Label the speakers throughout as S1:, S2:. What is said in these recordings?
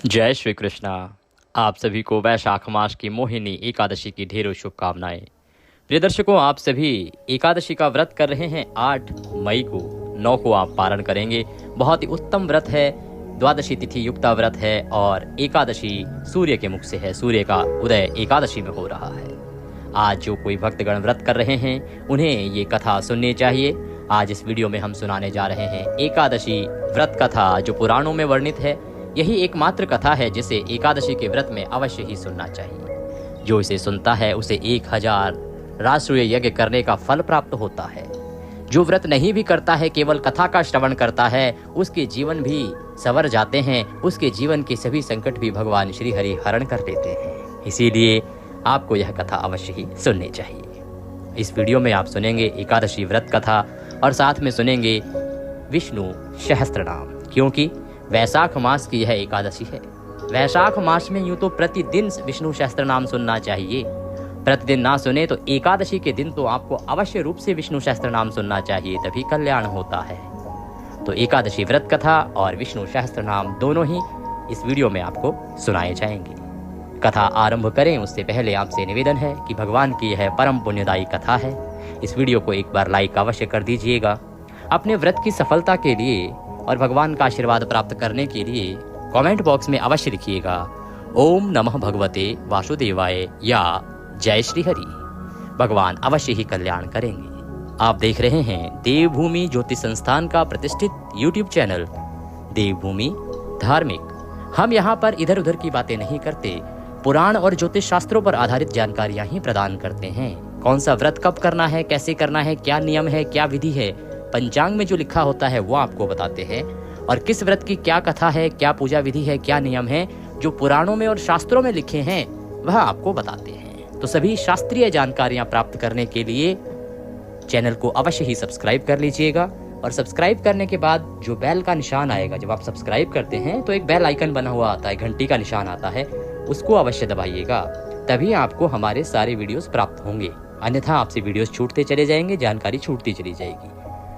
S1: जय श्री कृष्णा। आप सभी को वैशाख मास की मोहिनी एकादशी की ढेरों शुभकामनाएं। प्रिय दर्शकों, आप सभी एकादशी का व्रत कर रहे हैं। 8 मई को 9 को आप पारण करेंगे। बहुत ही उत्तम व्रत है। द्वादशी तिथि युक्ता व्रत है और एकादशी सूर्य के मुख से है। सूर्य का उदय एकादशी में हो रहा है। आज जो कोई भक्तगण व्रत कर रहे हैं उन्हें ये कथा सुननी चाहिए। आज इस वीडियो में हम सुनाने जा रहे हैं एकादशी व्रत कथा, जो पुराणों में वर्णित है। यही एकमात्र कथा है जिसे एकादशी के व्रत में अवश्य ही सुनना चाहिए। जो इसे सुनता है उसे 1000 राष्ट्रीय यज्ञ करने का फल प्राप्त होता है। जो व्रत नहीं भी करता है, केवल कथा का श्रवण करता है, उसके जीवन भी संवर जाते हैं। उसके जीवन के सभी संकट भी भगवान श्री हरि हरण कर लेते हैं। इसीलिए आपको यह कथा अवश्य ही सुननी चाहिए। इस वीडियो में आप सुनेंगे एकादशी व्रत कथा और साथ में सुनेंगे विष्णु सहस्त्र नाम, क्योंकि वैशाख मास की यह एकादशी है। वैशाख मास में यूं तो प्रतिदिन विष्णु सहस्त्र नाम सुनना चाहिए। प्रतिदिन ना सुने तो एकादशी के दिन तो आपको अवश्य रूप से विष्णु सहस्त्र नाम सुनना चाहिए, तभी कल्याण होता है। तो एकादशी व्रत कथा और विष्णु सहस्त्र नाम दोनों ही इस वीडियो में आपको सुनाए जाएंगे। कथा आरंभ करें उससे पहले आपसे निवेदन है कि भगवान की यह परम पुण्यदायी कथा है। इस वीडियो को एक बार लाइक अवश्य कर दीजिएगा। अपने व्रत की सफलता के लिए और भगवान का आशीर्वाद प्राप्त करने के लिए कमेंट बॉक्स में अवश्य लिखिएगा ओम नमः भगवते वासुदेवाय या जय श्री हरि। भगवान अवश्य ही कल्याण करेंगे। आप देख रहे हैं देवभूमि ज्योतिष संस्थान का प्रतिष्ठित यूट्यूब चैनल देवभूमि धार्मिक। हम यहाँ पर इधर उधर की बातें नहीं करते, पुराण और ज्योतिष शास्त्रों पर आधारित जानकारियाँ ही प्रदान करते हैं। कौन सा व्रत कब करना है, कैसे करना है, क्या नियम है, क्या विधि है, पंचांग में जो लिखा होता है वो आपको बताते हैं। और किस व्रत की क्या कथा है, क्या पूजा विधि है, क्या नियम है, जो पुराणों में और शास्त्रों में लिखे हैं वह आपको बताते हैं। तो सभी शास्त्रीय जानकारियां प्राप्त करने के लिए चैनल को अवश्य ही सब्सक्राइब कर लीजिएगा। और सब्सक्राइब करने के बाद जो बेल का निशान आएगा, जब आप सब्सक्राइब करते हैं तो एक बेल आइकन बना हुआ आता है, घंटी का निशान आता है, उसको अवश्य दबाइएगा। तभी आपको हमारे सारे वीडियोस प्राप्त होंगे। अन्यथा आपसे वीडियोस छूटते चले जाएंगे, जानकारी छूटती चली जाएगी।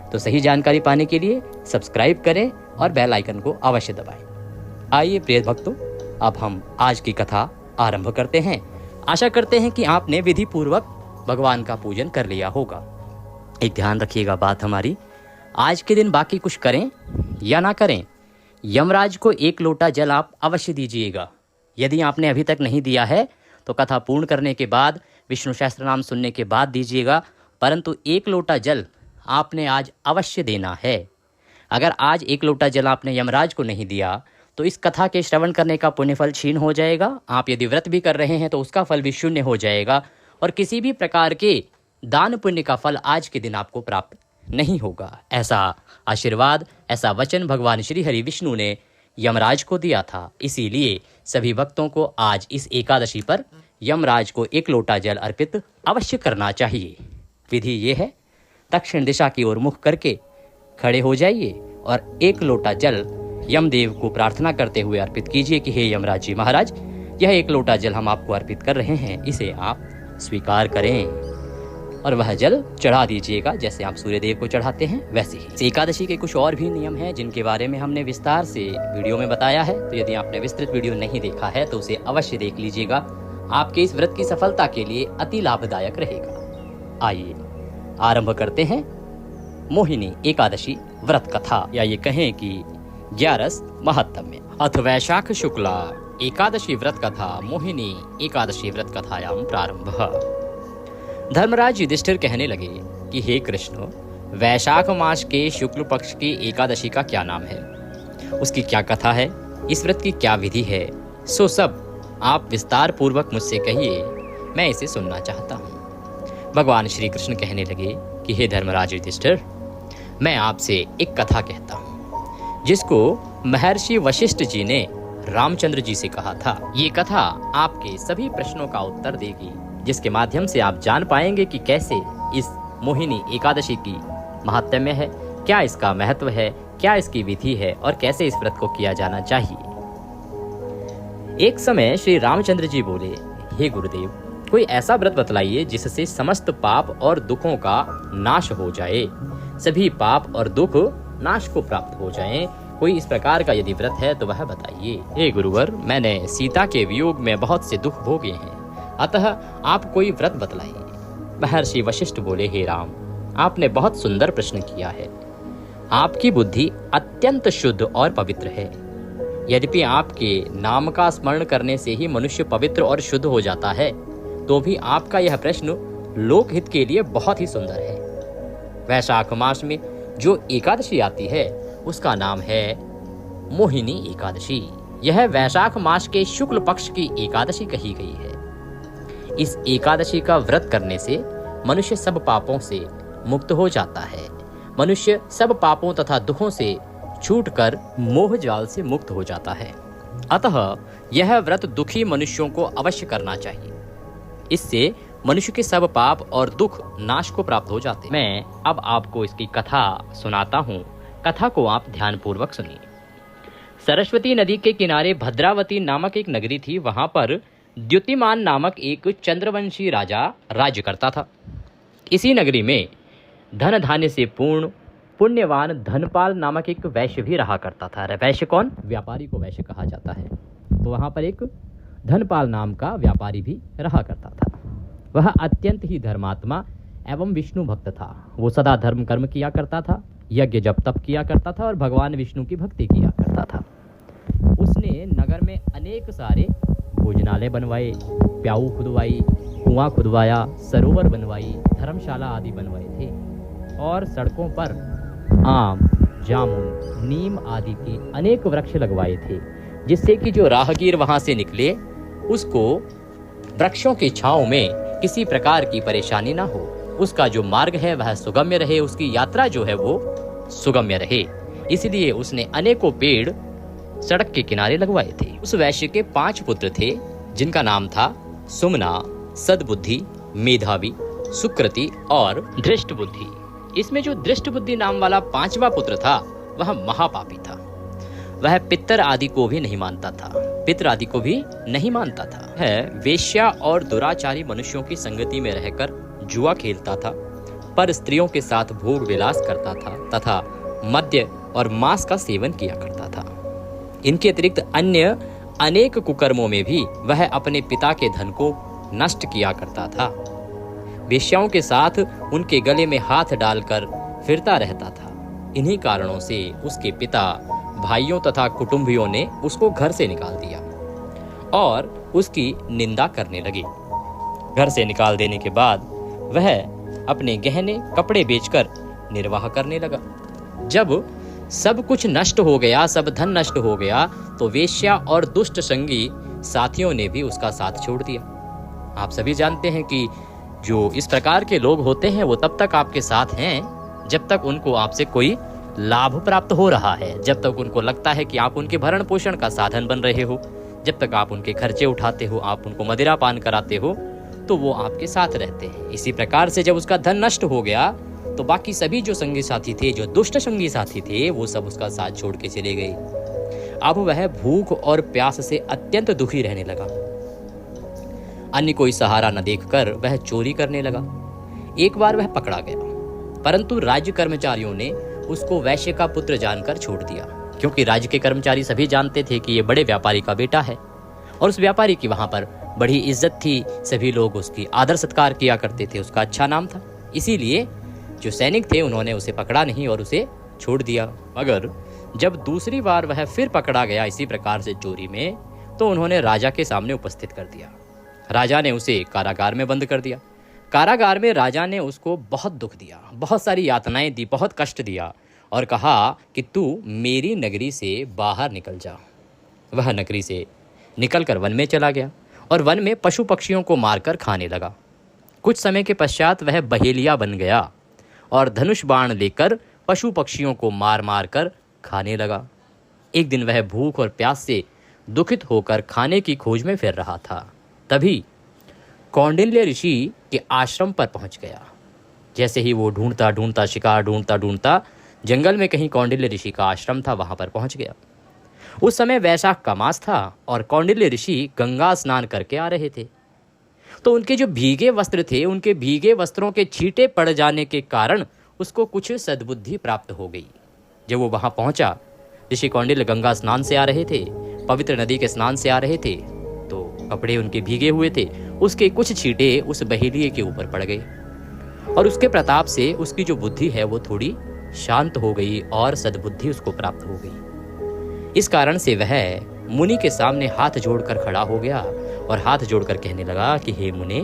S1: तो सही जानकारी पाने के लिए सब्सक्राइब करें और बेल आइकन को अवश्य दबाएं। आइए प्रिय भक्तों, अब हम आज की कथा आरंभ करते हैं। आशा करते हैं कि आपने विधि पूर्वक भगवान का पूजन कर लिया होगा। एक ध्यान रखिएगा बात हमारी, आज के दिन बाकी कुछ करें या ना करें, यमराज को 1 लोटा जल आप अवश्य दीजिएगा। यदि आपने अभी तक नहीं दिया है तो कथा पूर्ण करने के बाद, विष्णु सहस्त्र नाम सुनने के बाद दीजिएगा, परंतु 1 लोटा जल आपने आज अवश्य देना है। अगर आज 1 लोटा जल आपने यमराज को नहीं दिया तो इस कथा के श्रवण करने का पुण्यफल क्षीण हो जाएगा। आप यदि व्रत भी कर रहे हैं तो उसका फल भी शून्य हो जाएगा और किसी भी प्रकार के दान पुण्य का फल आज के दिन आपको प्राप्त नहीं होगा। ऐसा आशीर्वाद, ऐसा वचन भगवान श्री हरि विष्णु ने यमराज को दिया था। इसीलिए सभी भक्तों को आज इस एकादशी पर यमराज को 1 लोटा जल अर्पित अवश्य करना चाहिए। विधि ये है, दक्षिण दिशा की ओर मुख करके खड़े हो जाइए और 1 लोटा जल यमदेव को प्रार्थना करते हुए अर्पित कीजिए कि हे यमराज जी महाराज, यह 1 लोटा जल हम आपको अर्पित कर रहे हैं, इसे आप स्वीकार करें। और वह जल चढ़ा दीजिएगा जैसे आप सूर्यदेव को चढ़ाते हैं वैसे ही। एकादशी के कुछ और भी नियम हैं जिनके बारे में हमने विस्तार से वीडियो में बताया है। तो यदि आपने विस्तृत वीडियो नहीं देखा है तो उसे अवश्य देख लीजिएगा। आपके इस व्रत की सफलता के लिए अति लाभदायक रहेगा। आइए आरंभ करते हैं मोहिनी एकादशी व्रत कथा, या ये कहें कि 11 महात्म्य। अथ वैशाख शुक्ला एकादशी व्रत कथा मोहिनी एकादशी व्रत कथायाम प्रारंभ। धर्मराज युधिष्ठिर कहने लगे कि हे कृष्ण, वैशाख मास के शुक्ल पक्ष की एकादशी का क्या नाम है, उसकी क्या कथा है, इस व्रत की क्या विधि है, सो सब आप विस्तार पूर्वक मुझसे कहिए, मैं इसे सुनना चाहता हूँ। भगवान श्री कृष्ण कहने लगे कि हे धर्मराज युधिष्ठिर, मैं आपसे एक कथा कहता हूँ जिसको महर्षि वशिष्ठ जी ने रामचंद्र जी से कहा था। ये कथा आपके सभी प्रश्नों का उत्तर देगी, जिसके माध्यम से आप जान पाएंगे कि कैसे इस मोहिनी एकादशी की महात्म्य है, क्या इसका महत्व है, क्या इसकी विधि है और कैसे इस व्रत को किया जाना चाहिए। एक समय श्री रामचंद्र जी बोले, हे गुरुदेव, कोई ऐसा व्रत बतलाइए जिससे समस्त पाप और दुखों का नाश हो जाए, सभी पाप और दुख नाश को प्राप्त हो जाएं, कोई इस प्रकार का यदि व्रत है तो वह बताइए। हे गुरुवर, मैंने सीता के वियोग में बहुत से दुख भोगे हैं, अतः आप कोई व्रत बतलाइए। महर्षि वशिष्ठ बोले, हे राम, आपने बहुत सुंदर प्रश्न किया है। आपकी बुद्धि अत्यंत शुद्ध और पवित्र है। यद्यपि आपके नाम का स्मरण करने से ही मनुष्य पवित्र और शुद्ध हो जाता है, तो भी आपका यह प्रश्न लोकहित के लिए बहुत ही सुंदर है। वैशाख मास में जो एकादशी आती है उसका नाम है मोहिनी एकादशी। यह वैशाख मास के शुक्ल पक्ष की एकादशी कही गई है। इस एकादशी का व्रत करने से मनुष्य सब पापों से मुक्त हो जाता है। मनुष्य सब पापों तथा दुखों से छूटकर मोह जाल से मुक्त हो जाता है। अतः यह व्रत दुखी मनुष्यों को अवश्य करना चाहिए। इससे मनुष्य के सब पाप और दुख नाश को प्राप्त हो जाते हैं। मैं अब आपको इसकी कथा सुनाता हूँ। कथा को आप ध्यानपूर्वक सुनिए। सरस्वती नदी के किनारे भद्रावती नामक एक नगरी थी। वहां पर द्युतिमान नामक एक चंद्रवंशी राजा राज्य करता था। इसी नगरी में धन धान्य से पूर्ण पुण्यवान धनपाल नामक एक वैश्य भी रहा करता था। वैश्य कौन? व्यापारी को वैश्य कहा जाता है। तो वहां पर एक धनपाल नाम का व्यापारी भी रहा करता था। वह अत्यंत ही धर्मात्मा एवं विष्णु भक्त था। वो सदा धर्म कर्म किया करता था, यज्ञ जप तप किया करता था और भगवान विष्णु की भक्ति किया करता था। उसने नगर में अनेक सारे भोजनालय बनवाए, प्याऊ खुदवाई, कुआं खुदवाया, सरोवर बनवाई, धर्मशाला आदि बनवाए थे और सड़कों पर आम, जामुन, नीम आदि के अनेक वृक्ष लगवाए थे, जिससे कि जो राहगीर वहां से निकले उसको वृक्षों की छांव में किसी प्रकार की परेशानी ना हो। उसका जो मार्ग है वह सुगम्य रहे, उसकी यात्रा जो है वो सुगम्य रहे। इसलिए उसने अनेकों पेड़ सड़क के किनारे लगवाए थे। उस वैश्य के 5 पुत्र थे, जिनका नाम था सुमना, सद्बुद्धि, मेधावी, सुकृति और धृष्ट बुद्धि। इसमें जो धृष्ट बुद्धि नाम वाला 5वां पुत्र था वह महापापी था। वह पितर आदि को भी नहीं मानता था, पितर आदि को भी नहीं मानता था। वह वेश्या और दुराचारी मनुष्यों की संगति में रहकर जुआ खेलता था, पर स्त्रियों के साथ भोग विलास करता था तथा मद्य और मांस का सेवन किया करता था। इनके अतिरिक्त अन्य अनेक कुकर्मों में भी वह अपने पिता के धन को नष्ट किया करता था। वेश्याओं के साथ उनके गले में हाथ डालकर फिरता रहता था। इन्हीं कारणों से उसके पिता, भाइयों तथा कुटुंबियों ने उसको घर से निकाल दिया और उसकी निंदा करने लगे। घर से निकाल देने के बाद वह अपने गहने कपड़े बेचकर निर्वाह करने लगा। जब सब कुछ नष्ट हो गया, सब धन नष्ट हो गया, तो वेश्या और दुष्ट संगी साथियों ने भी उसका साथ छोड़ दिया। आप सभी जानते हैं कि जो इस प्रकार के लोग होते हैं वो तब तक आपके साथ हैं जब तक उनको आपसे कोई लाभ प्राप्त हो रहा है, जब तक उनको लगता है कि आप उनके भरण पोषण का साधन बन रहे हो, जब तक आप उनके खर्चे उठाते हो, आप उनको मदिरा पान कराते हो, तो वो आपके साथ रहते हैं। इसी प्रकार से जब उसका धन नष्ट हो गया तो बाकी सभी जो संगी साथी थे, जो दुष्ट संगी साथी थे, वो सब उसका साथ छोड़ के चले गए। अब वह भूख और प्यास से अत्यंत दुखी रहने लगा। अन्य कोई सहारा न देखकर वह चोरी करने लगा। एक बार वह पकड़ा गया, परंतु राज्य कर्मचारियों ने उसको वैश्य का पुत्र जानकर छोड़ दिया, क्योंकि राज्य के कर्मचारी सभी जानते थे कि ये बड़े व्यापारी का बेटा है और उस व्यापारी की वहां पर बड़ी इज्जत थी। सभी लोग उसकी आदर सत्कार किया करते थे, उसका अच्छा नाम था। इसीलिए जो सैनिक थे उन्होंने उसे पकड़ा नहीं और उसे छोड़ दिया। मगर जब दूसरी बार वह फिर पकड़ा गया इसी प्रकार से चोरी में, तो उन्होंने राजा के सामने उपस्थित कर दिया। राजा ने उसे कारागार में बंद कर दिया। कारागार में राजा ने उसको बहुत दुख दिया, बहुत सारी यातनाएं दी, बहुत कष्ट दिया और कहा कि तू मेरी नगरी से बाहर निकल जा। वह नगरी से निकलकर वन में चला गया और वन में पशु पक्षियों को मारकर खाने लगा। कुछ समय के पश्चात वह बहेलिया बन गया और धनुष बाण लेकर पशु पक्षियों को मार मार कर खाने लगा। एक दिन वह भूख और प्यास से दुखित होकर खाने की खोज में फिर रहा था। तभी कौंडिल्य ऋषि के आश्रम पर पहुंच गया। जैसे ही वो ढूंढता ढूंढता शिकार ढूंढता ढूंढता जंगल में कहीं कौंडिल्य ऋषि का आश्रम था, वहां पर पहुंच गया। उस समय वैशाख का मास था और कौंडिल्य ऋषि गंगा स्नान करके आ रहे थे। तो उनके जो भीगे वस्त्र थे, उनके भीगे वस्त्रों के छींटे पड़ जाने के कारण उसको कुछ सद्बुद्धि प्राप्त हो गई। जब वो वहां पहुंचा ऋषि कौंडिल्य गंगा स्नान से आ रहे थे, पवित्र नदी के स्नान से आ रहे थे, तो कपड़े उनके भीगे हुए थे। उसके कुछ छींटे उस बहेलिये के ऊपर पड़ गए और उसके प्रताप से उसकी जो बुद्धि है वो थोड़ी शांत हो गई और सद्बुद्धि उसको प्राप्त हो गई। इस कारण से वह मुनि के सामने हाथ जोड़कर खड़ा हो गया और हाथ जोड़कर कहने लगा कि हे मुने,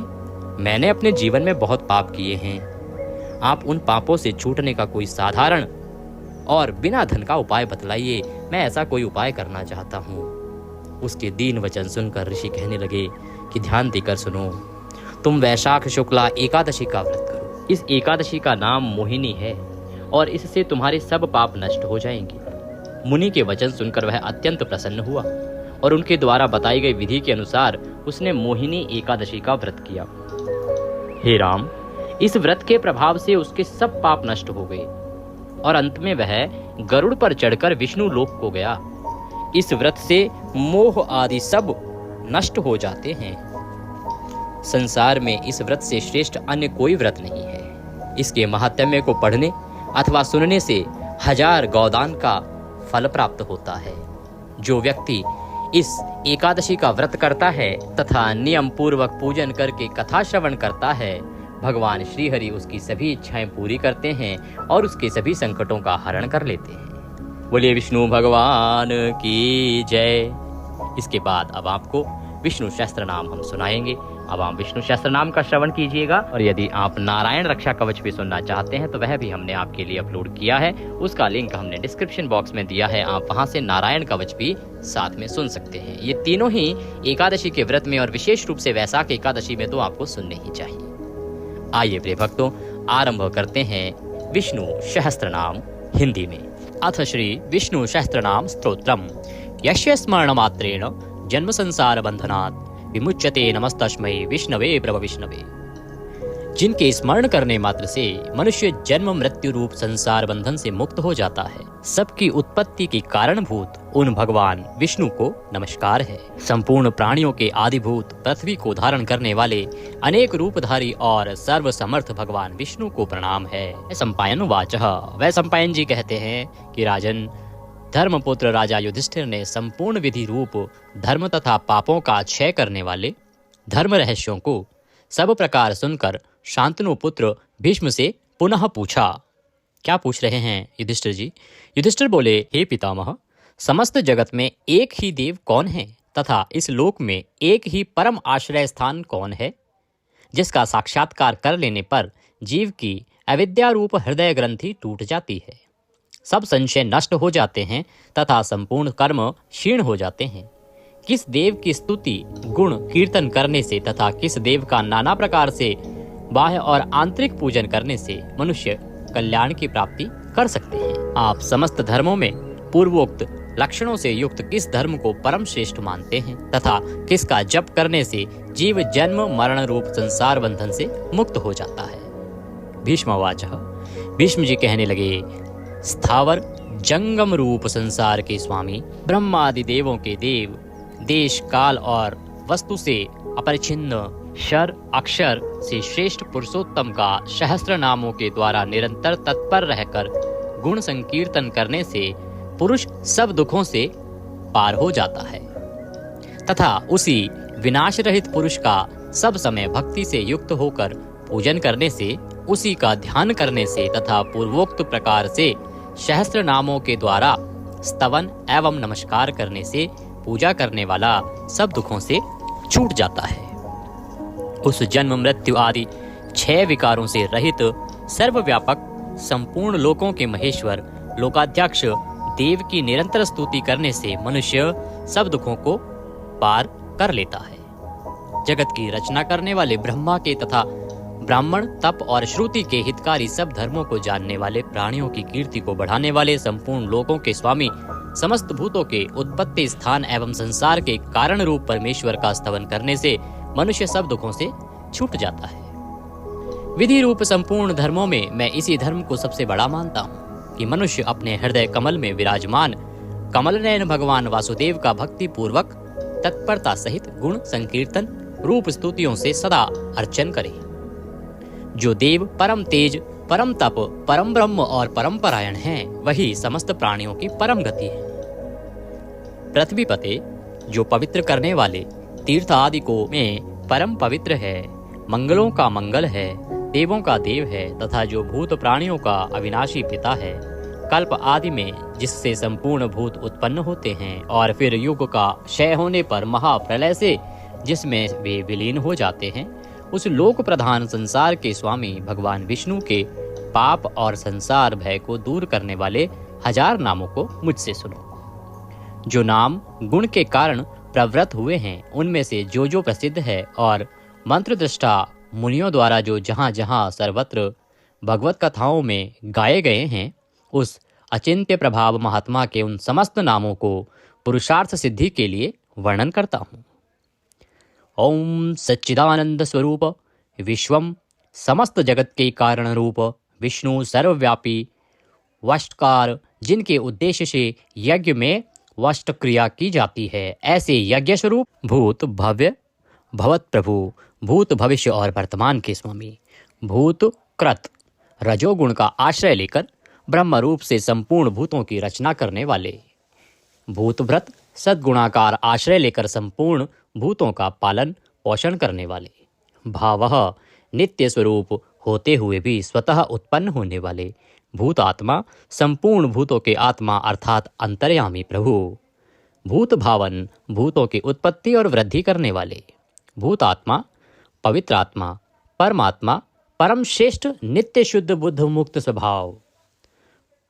S1: मैंने अपने जीवन में बहुत पाप किए हैं। आप उन पापों से छूटने का कोई साधारण और बिना धन का उपाय बतलाइए, मैं ऐसा कोई उपाय करना चाहता हूँ। उसके दीन वचन सुनकर ऋषि कहने लगे कि ध्यान देकर सुनो, तुम वैशाख शुक्ला एकादशी का व्रत करो। इस एकादशी का नाम मोहिनी है और इससे तुम्हारे सब पाप नष्ट हो जाएंगे। मुनि के वचन सुनकर वह अत्यंत प्रसन्न हुआ और उनके द्वारा बताई गई विधि के अनुसार उसने मोहिनी एकादशी का व्रत किया। हे राम, इस व्रत के प्रभाव से उसके सब पाप नष्ट हो गए और अंत में वह गरुड़ पर चढ़कर विष्णु लोक को गया। इस व्रत से मोह आदि सब नष्ट हो जाते हैं। संसार में इस व्रत से श्रेष्ठ अन्य कोई व्रत नहीं है। इसके महात्म्य को पढ़ने अथवा सुनने से 1000 गौदान का फल प्राप्त होता है। जो व्यक्ति इस एकादशी का व्रत करता है तथा नियम पूर्वक पूजन करके कथा श्रवण करता है, भगवान श्री हरि उसकी सभी इच्छाएं पूरी करते हैं और उसके सभी संकटों का हरण कर लेते हैं। बोलिए विष्णु भगवान की जय। इसके बाद अब आपको विष्णु सहस्त्र नाम हम सुनाएंगे। अब आप विष्णु सहस्त्र नाम का श्रवण कीजिएगा और यदि आप नारायण रक्षा कवच भी सुनना चाहते हैं तो वह भी हमने आपके लिए अपलोड किया है। उसका लिंक हमने डिस्क्रिप्शन बॉक्स में दिया है, आप वहां से नारायण कवच भी साथ में सुन सकते हैं। ये तीनों ही एकादशी के व्रत में और विशेष रूप से वैशाख एकादशी में तो आपको सुनने ही चाहिए। आइए प्रिय भक्तों, आरंभ करते हैं विष्णु सहस्त्र नाम हिंदी में। अथ श्री विष्णु सहस्त्र नाम स्तोत्रम यस्य स्मरण मात्रेण जन्म संसार बंधनात् विमुच्यते नमस्तस्मै विष्णवे प्रभ विष्णवे। जिनके स्मरण करने मात्र से मनुष्य जन्म मृत्यु रूप संसार बंधन से मुक्त हो जाता है, सबकी उत्पत्ति के कारणभूत उन भगवान विष्णु को नमस्कार है। संपूर्ण प्राणियों के आदिभूत पृथ्वी को धारण करने वाले अनेक रूपधारी और सर्वसमर्थ भगवान विष्णु को प्रणाम है। सम्पायन वाचः, वह सम्पायन जी कहते हैं कि राजन, धर्मपुत्र राजा युधिष्ठिर ने संपूर्ण विधि रूप धर्म तथा पापों का क्षय करने वाले धर्म रहस्यों को सब प्रकार सुनकर शांतनु पुत्र भीष्म से पुनः पूछा। क्या पूछ रहे हैं युधिष्ठिर जी? युधिष्ठिर बोले, हे पितामह, समस्त जगत में एक ही देव कौन है तथा इस लोक में एक ही परम आश्रय स्थान कौन है, जिसका साक्षात्कार कर लेने पर जीव की अविद्या रूप हृदय ग्रंथि टूट जाती है, सब संशय नष्ट हो जाते हैं तथा संपूर्ण कर्म क्षीण हो जाते हैं। किस देव की स्तुति गुण कीर्तन करने से तथा किस देव का नाना प्रकार से बाह्य और आंतरिक पूजन करने से मनुष्य कल्याण की प्राप्ति कर सकते हैं। आप समस्त धर्मों में पूर्वोक्त लक्षणों से युक्त किस धर्म को परम श्रेष्ठ मानते हैं तथा किसका जप करने से जीव जन्म मरण रूप संसार बंधन से मुक्त हो जाता है। भीष्मवाचः, भीष्म जी कहने लगे, स्थावर जंगम रूप संसार के स्वामी ब्रह्मादि देवों के देव, देश काल और वस्तु से अपरिछिन्न क्षर अक्षर से श्रेष्ठ पुरुषोत्तम का सहस्त्र नामों के द्वारा निरंतर तत्पर रहकर गुण संकीर्तन करने से पुरुष सब दुखों से पार हो जाता है तथा उसी विनाश रहित पुरुष का सब समय भक्ति से युक्त होकर पूजन करने से, उसी का ध्यान करने से तथा पूर्वोक्त प्रकार से सहस्त्र नामों के द्वारा स्तवन एवं नमस्कार करने से पूजा करने वाला सब दुखों से छूट जाता है। उस जन्म मृत्यु आदि 6 विकारों से रहित सर्वव्यापक संपूर्ण लोकों के महेश्वर लोकाध्यक्ष देव की निरंतर स्तुति करने से मनुष्य सब दुखों को पार कर लेता है। जगत की रचना करने वाले ब्रह्मा के तथा ब्राह्मण तप और श्रुति के हितकारी सब धर्मों को जानने वाले, प्राणियों की कीर्ति को बढ़ाने वाले, संपूर्ण लोकों के स्वामी, समस्त भूतों के उत्पत्ति स्थान एवं संसार के कारण रूप परमेश्वर का स्तवन करने से मनुष्य सब दुखों से छूट जाता है। विधि रूप संपूर्ण धर्मों में मैं इसी धर्म को सबसे बड़ा मानता हूँ कि मनुष्य अपने हृदय कमल में विराजमान कमल नयन भगवान वासुदेव का भक्ति पूर्वक तत्परता सहित गुण संकीर्तन रूप स्तुतियों से सदा अर्चन करे। जो देव परम तेज, परम तप, परम ब्रह्म और परम परायण हैं, वही समस्त प्राणियों की परम गति है। पृथ्वी पते, जो पवित्र करने वाले तीर्थ आदि को में परम पवित्र है, मंगलों का मंगल है, देवों का देव है तथा जो भूत प्राणियों का अविनाशी पिता है, कल्प आदि में जिससे संपूर्ण भूत उत्पन्न होते हैं और फिर युग का क्षय होने पर महाप्रलय से जिसमें वे विलीन हो जाते हैं, उस लोक प्रधान संसार के स्वामी भगवान विष्णु के पाप और संसार भय को दूर करने वाले 1000 नामों को मुझसे सुनो। जो नाम गुण के कारण प्रवृत्त हुए हैं, उनमें से जो प्रसिद्ध है और मंत्र दृष्टा मुनियों द्वारा जो जहाँ जहाँ सर्वत्र भगवत कथाओं में गाए गए हैं, उस अचिंत्य प्रभाव महात्मा के उन समस्त नामों को पुरुषार्थ सिद्धि के लिए वर्णन करता हूँ। ओम सच्चिदानंद स्वरूप विश्वम, समस्त जगत के कारण रूप विष्णु सर्वव्यापी वष्टकार, जिनके उद्देश्य से यज्ञ में वष्ट क्रिया की जाती है, ऐसे यज्ञ स्वरूप भूत भव्य भवत प्रभु, भूत भविष्य और वर्तमान के स्वामी, भूत कृत रजोगुण का आश्रय लेकर ब्रह्म रूप से संपूर्ण भूतों की रचना करने वाले, भूत व्रत सद्गुणाकार आश्रय लेकर संपूर्ण भूतों का पालन पोषण करने वाले, भावः नित्य स्वरूप होते हुए भी स्वतः उत्पन्न होने वाले, भूत आत्मा संपूर्ण भूतों के आत्मा अर्थात अंतर्यामी प्रभु, भूत भावन भूतों की उत्पत्ति और वृद्धि करने वाले, भूत आत्मा पवित्र आत्मा परमात्मा परम श्रेष्ठ नित्य शुद्ध बुद्ध मुक्त स्वभाव,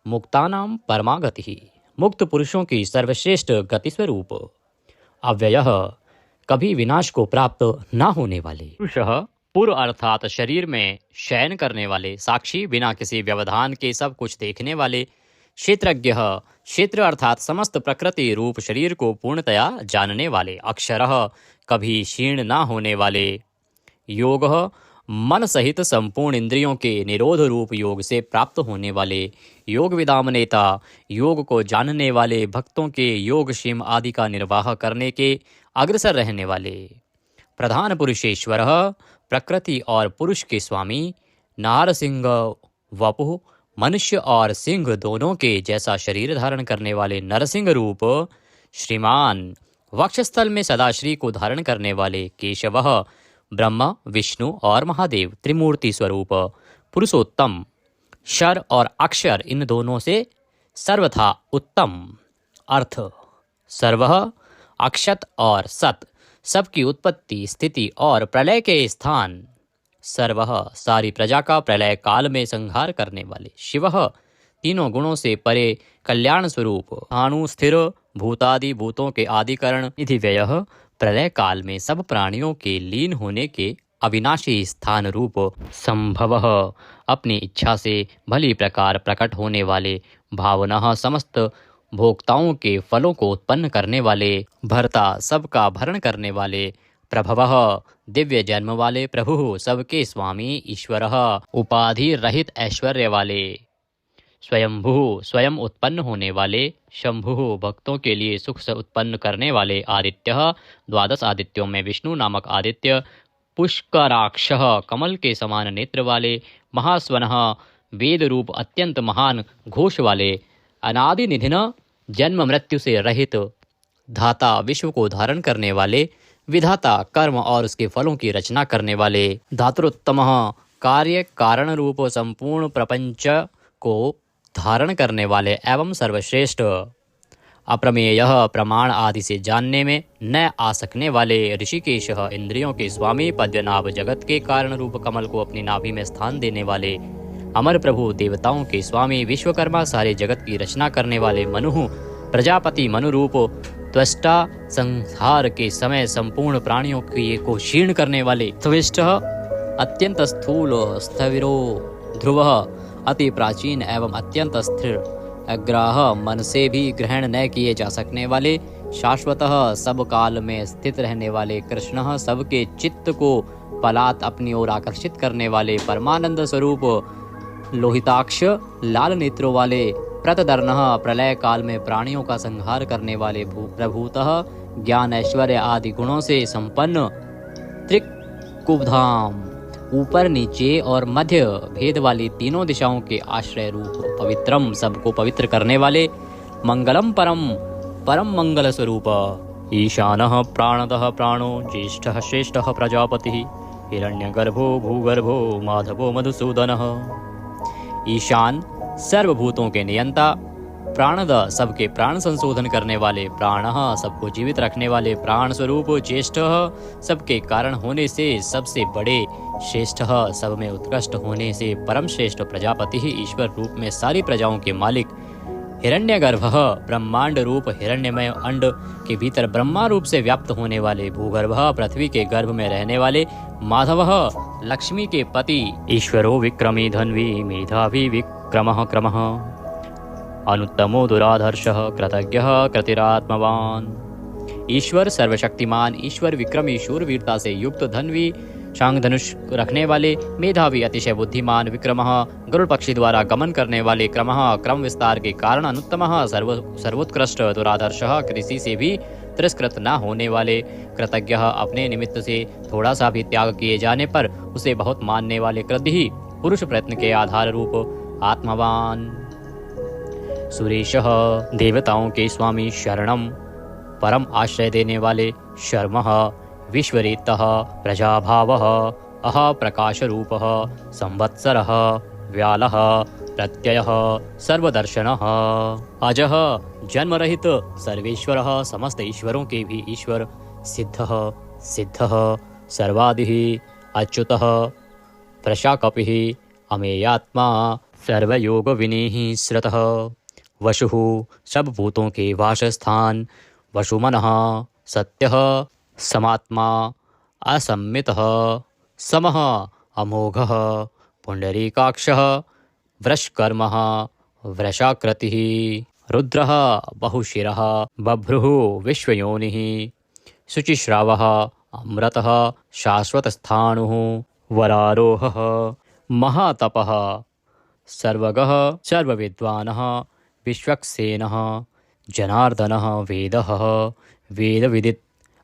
S1: मुक्तानाम परमागति, मुक्त पुरुषों की सर्वश्रेष्ठ गति स्वरूप, अव्ययः कभी विनाश को प्राप्त न होने वाले, पुरुषः पूर्व अर्थात शरीर में शयन करने वाले, साक्षी बिना किसी व्यवधान के सब कुछ देखने वाले, क्षेत्रज्ञः क्षेत्र अर्थात समस्त प्रकृति रूप शरीर को पूर्णतया जानने वाले, अक्षरः कभी क्षीण न होने वाले, योगः मन सहित संपूर्ण इंद्रियों के निरोध रूप योग से प्राप्त होने वाले, योग विदाम नेता योग को जानने वाले, भक्तों के योग क्षेम आदि का निर्वाह करने के अग्रसर रहने वाले, प्रधान पुरुषेश्वरः प्रकृति और पुरुष के स्वामी, नारसिंह वपुः मनुष्य और सिंह दोनों के जैसा शरीर धारण करने वाले नरसिंह रूप, श्रीमान वक्षस्थल में सदाश्री को धारण करने वाले, केशवः ब्रह्मा विष्णु और महादेव त्रिमूर्ति स्वरूप, पुरुषोत्तम शर और अक्षर इन दोनों से सर्वथा उत्तम, अर्थ सर्वः अक्षत और सत सबकी उत्पत्ति स्थिति और प्रलय के स्थान, सर्वः सारी प्रजा का प्रलय काल में संहार करने वाले, शिवः तीनों गुणों से परे कल्याण स्वरूप, अणु स्थिर भूतादि भूतों के आदिकरण, निधि व्ययः प्रलय काल में सब प्राणियों के लीन होने के अविनाशी स्थान रूप, संभवः अपनी इच्छा से भली प्रकार प्रकट होने वाले, भावनः समस्त भोक्ताओं के फलों को उत्पन्न करने वाले, भर्ता सबका भरण करने वाले, प्रभवः दिव्य जन्म वाले प्रभु सबके स्वामी, ईश्वरः उपाधि रहित ऐश्वर्य वाले, स्वयंभू स्वयं उत्पन्न होने वाले, शंभु भक्तों के लिए सुख से उत्पन्न करने वाले, आदित्यः 12 आदित्यों में विष्णु नामक आदित्य, पुष्कराक्षः कमल के समान नेत्र वाले, महास्वनः वेद रूप अत्यंत महान घोष वाले, अनादि निधिन जन्म मृत्यु से रहित, धाता विश्व को धारण करने वाले, विधाता कर्म और उसके फलों की रचना करने वाले, धातृत्तमः कार्य कारण रूप संपूर्ण प्रपंच को धारण करने वाले एवं सर्वश्रेष्ठ, अप्रमेयः प्रमाण आदि से जानने में न आ सकने वाले, ऋषिकेशः इंद्रियों के स्वामी, पद्मनाभ जगत के कारण रूप कमल को अपनी नाभि में स्थान देने वाले, अमर प्रभु देवताओं के स्वामी, विश्वकर्मा सारे जगत की रचना करने वाले, मनुः प्रजापति मनु रूप त्वष्टा, संहार के समय संपूर्ण प्राणियों को क्षीण करने वाले, त्विष्टः अत्यंत स्थूल, स्थविरो ध्रुवः अति प्राचीन एवं अत्यंत स्थिर, अग्राह मन से भी ग्रहण न किए जा सकने वाले, शाश्वतः सब काल में स्थित रहने वाले, कृष्णः सबके चित्त को पलात अपनी ओर आकर्षित करने वाले, परमानंद स्वरूप, लोहिताक्ष लाल नेत्रों वाले, प्रतदर्णः प्रलय काल में प्राणियों का संहार करने वाले, प्रभूतः ज्ञान ऐश्वर्य आदि गुणों से संपन्न, त्रिकुबधाम ऊपर नीचे और मध्य भेद वाली तीनों दिशाओं के आश्रय रूप, पवित्रम सबको पवित्र करने वाले, मंगलम परम परम मंगल स्वरूप ईशानः प्राणदः प्राणो ज्येष्ठः श्रेष्ठः प्रजापतिः हिरण्यगर्भो भूगर्भो माधवो मधुसूदनः। ईशान सर्वभूतों के नियंता, प्राणद सबके प्राण संशोधन करने वाले, प्राणः सबको जीवित रखने वाले प्राण स्वरूप, ज्येष्ठः सबके कारण होने से सबसे बड़े, श्रेष्ठः सब में उत्कृष्ट होने से परम श्रेष्ठ प्रजापति ही ईश्वर रूप में सारी प्रजाओं के मालिक, हिरण्यगर्भः ब्रह्मांड रूप हिरण्यमय अंड के भीतर ब्रह्मा रूप से व्याप्त होने वाले, भूगर्भः पृथ्वी के गर्भ में रहने वाले, माधवः लक्ष्मी के पति, ईश्वरो विक्रमी धन्वी मेधावी विक्रमः क्रमः, अनुत्तमो दुराधर्षः कृतज्ञः कृतिरात्मवान। ईश्वर सर्वशक्तिमान, ईश्वर विक्रमी शूरवीरता से युक्त, धन्वी शांग धनुष रखने वाले, मेधावी अतिशय बुद्धिमान, विक्रमः गरुड़ पक्षी द्वारा गमन करने वाले, क्रमः क्रम विस्तार के कारण, अनुत्तमः सर्वोत्कृष्ट, दुरादर्शः किसी से भी तिरस्कृत न होने वाले, कृतज्ञः अपने निमित्त से थोड़ा सा भी त्याग किए जाने पर उसे बहुत मानने वाले, कृति पुरुष प्रयत्न के आधार रूप, आत्मवान। सुरेशः देवताओं के स्वामी, शरणम परम आश्रय देने वाले, शर्मः विश्वरेतः प्रजाभावः, अह प्रकाशरूपः, संवत्सरः व्यालः प्रत्ययः सर्वदर्शनः, अजः जन्मरहित सर्वेश्वरः समस्त ईश्वरों के भी ईश्वर, सिद्धः सिद्धः सर्वादिः अच्युतः प्रशाकपिः अमेयात्मा सर्वयोग विनीः श्रतः, वशुः सब भूतों के वासस्थान, वशुमनः सत्यः समात्मा असम्मितः, समः अमोघः पुंडरीकाक्षः वृषकर्मः वृषाकृतिः, रुद्रः बहुशिरः बभ्रुः विश्वयोनिः, शुचिश्रावः अमृतः शाश्वतस्थाणुः वरारोहः महातपः सर्वगः सर्वविद्वानः विश्वक्सेनः जनार्दनः वेदः वेदविदित्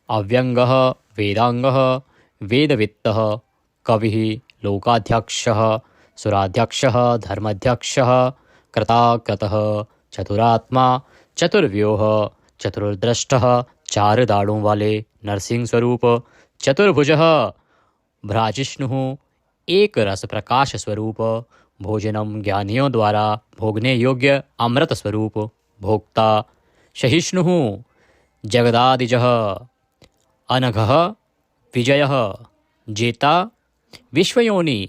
S1: अव्यंगः वेदांगः वेदवित्तः कविः लोकाध्यक्षः सुराध्यक्षः धर्माध्यक्षः कृताकृतः चतुरात्मा चतुर्व्यूह चतुर्दृष्टः चार दाढ़ों वाले नरसिंह स्वरूप, चतुर्भुजः भ्राजिष्णुः एक रस प्रकाश स्वरूप, भोजनम ज्ञानियों द्वारा भोगने योग्य अमृत स्वरूप, भोक्ता सहिष्णुः जगदादिजः, अनघः विजयः जेता विश्वयोनि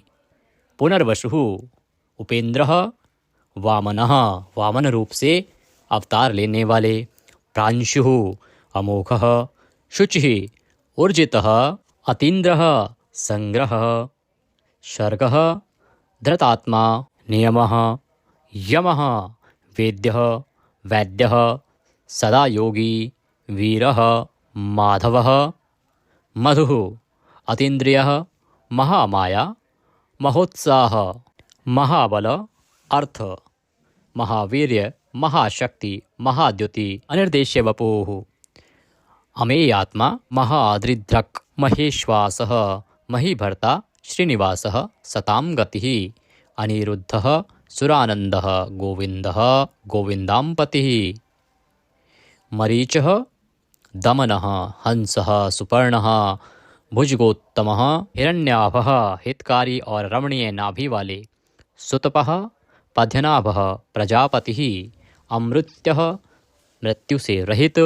S1: पुनर्वसुः, उपेंद्रः वामनः वामन रूप से अवतार लेने वाले, प्रांशुः अमोघः शुचिः ऊर्जितः अतीन्द्रः संग्रहः, शर्गः धृतात्मा नियमः यमः वेद्यः वैद्यः सदा योगी वीरः माधवः, मधुः अतीन्द्रियः महामाया महोत्साह महाबल अर्थ महावीर्य महाशक्ति महाद्युति अनिर्देश्य वपुः, अमेयात्मा महादृद्रक् महेश्वासः महीभर्ता श्रीनिवासः सतां गतिः, अनिरुद्धः सुरानन्दः गोविन्दः गोविन्दाम्पतिः, मरीचः दमनः हंसः सुपर्णः भुजगोत्तमः हिरण्याभः हितकारी और रमणीय नाभि वाले, सुतपः पद्यनाभः प्रजापतिः, अमृत्यः मृत्यु से रहित,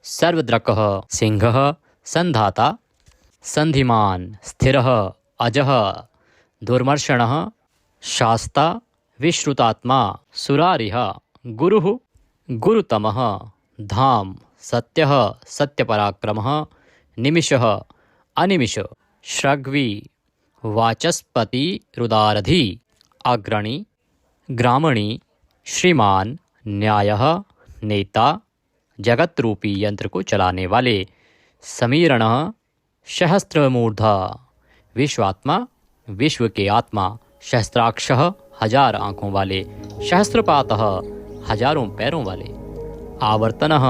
S1: सर्वद्रकः सिंहः संधाता संधिमान, स्थिरः अजः दुर्मर्षणः शास्ता विश्रुतात्मा, सुरारिः गुरुः गुरुतमः, धाम सत्यः सत्यपराक्रमः, निमिषः अनिमिष, श्रग्वी वाचस्पति रुदारधि, अग्रणी ग्रामणी श्रीमान, न्यायः नेता जगत रूपी यंत्र को चलाने वाले, समीरणः सहस्त्रमूर्धा विश्वात्मा विश्व के आत्मा, सहस्त्राक्षः हजार आँखों वाले, सहस्त्रपातः हजारों पैरों वाले, आवर्तनः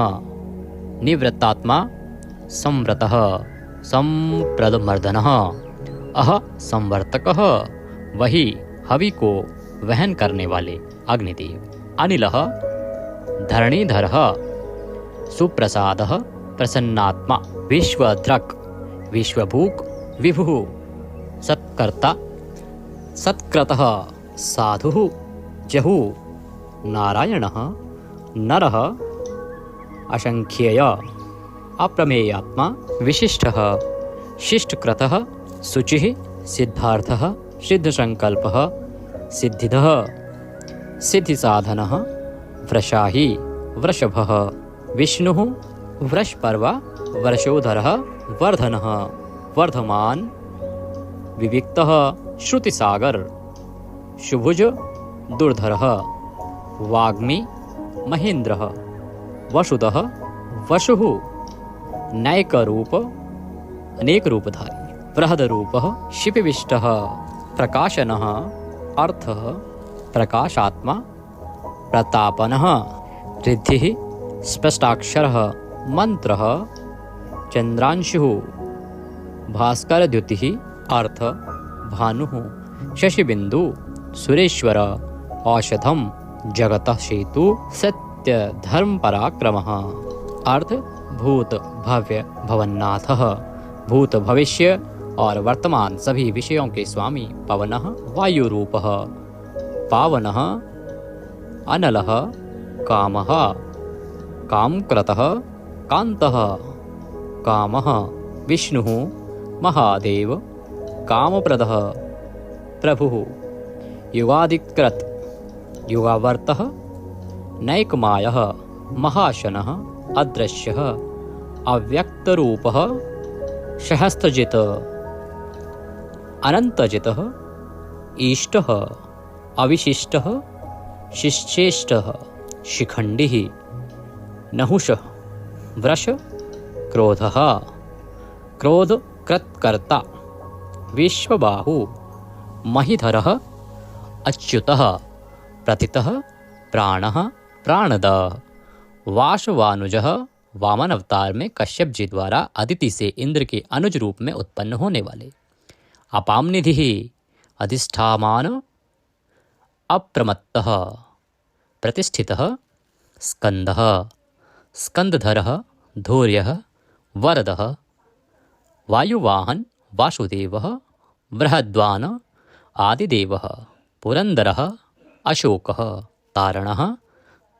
S1: निवृत्तात्मा संवृतः संप्रदमर्दनः, अह संवर्तकः वही हवि को वहन करने वाले अग्निदेव, अनिलः धरणीधरः सुप्रसादः प्रसन्नात्मा विश्वदृक् विश्वभूक् विभुः सत्कर्ता सत्कृतः साधुः जहुः नारायणः नरः असंख्येय अप्रमेयात्मा विशिष्टः शिष्टकृतः शुचिः सिद्धार्थः सिद्धसंकल्पः सिद्धिदः सिद्धिसाधनः वृषाही वृषभः विष्णुः वृषपर्वा वर्षोधरः वर्धनः वर्धमान विविक्तः श्रुतिसागर शुभुज दुर्धरः वाग्मी महेन्द्रः वसुदः वसुः नैकरूप अनेक रूपधारी बृहदरूपः शिपिविष्टः प्रकाशनः अर्थः प्रकाशात्मा प्रतापनः रिद्धिः स्पष्टाक्षरः मंत्रः चंद्रांशुः भास्करद्युतिः अर्थ भानुः शशिबिंदु सुरेश्वर औषधम जगतः सेतु सत्य धर्म पराक्रमः अर्थ भूत भव्य भवन्नाथः भूत भविष्य और वर्तमान सभी विषयों के स्वामी पवनः वायु रूपः पावनः अनलः कामः कामकृतः कांतः कामः विष्णुः महादेव कामप्रदः प्रभुः युगादिकृत युगावर्तः नैकमायः महाशनः अदृश्यः अव्यक्तरूपः सहस्त्रजित् अनंतजितः ईष्टः अविशिष्टः शिश्चेष्टः शिखंडिः नहुषः वृष क्रोधः क्रोधकृत्कर्ता विश्वबाहु महीधरः अच्युतः प्रतितः प्राणः प्राणद वासवानुजः वामन अवतार में कश्यप जी द्वारा अदिति से इंद्र के अनुज रूप में उत्पन्न होने वाले अपामनिधि अधिष्ठामान अप्रमत्तः प्रतिष्ठितः स्कंदः स्कंदधरः धैर्यः वरदः वायुवाहन वासुदेवः बृहद्वान आदिदेवः पुरंदरः अशोकः तारणः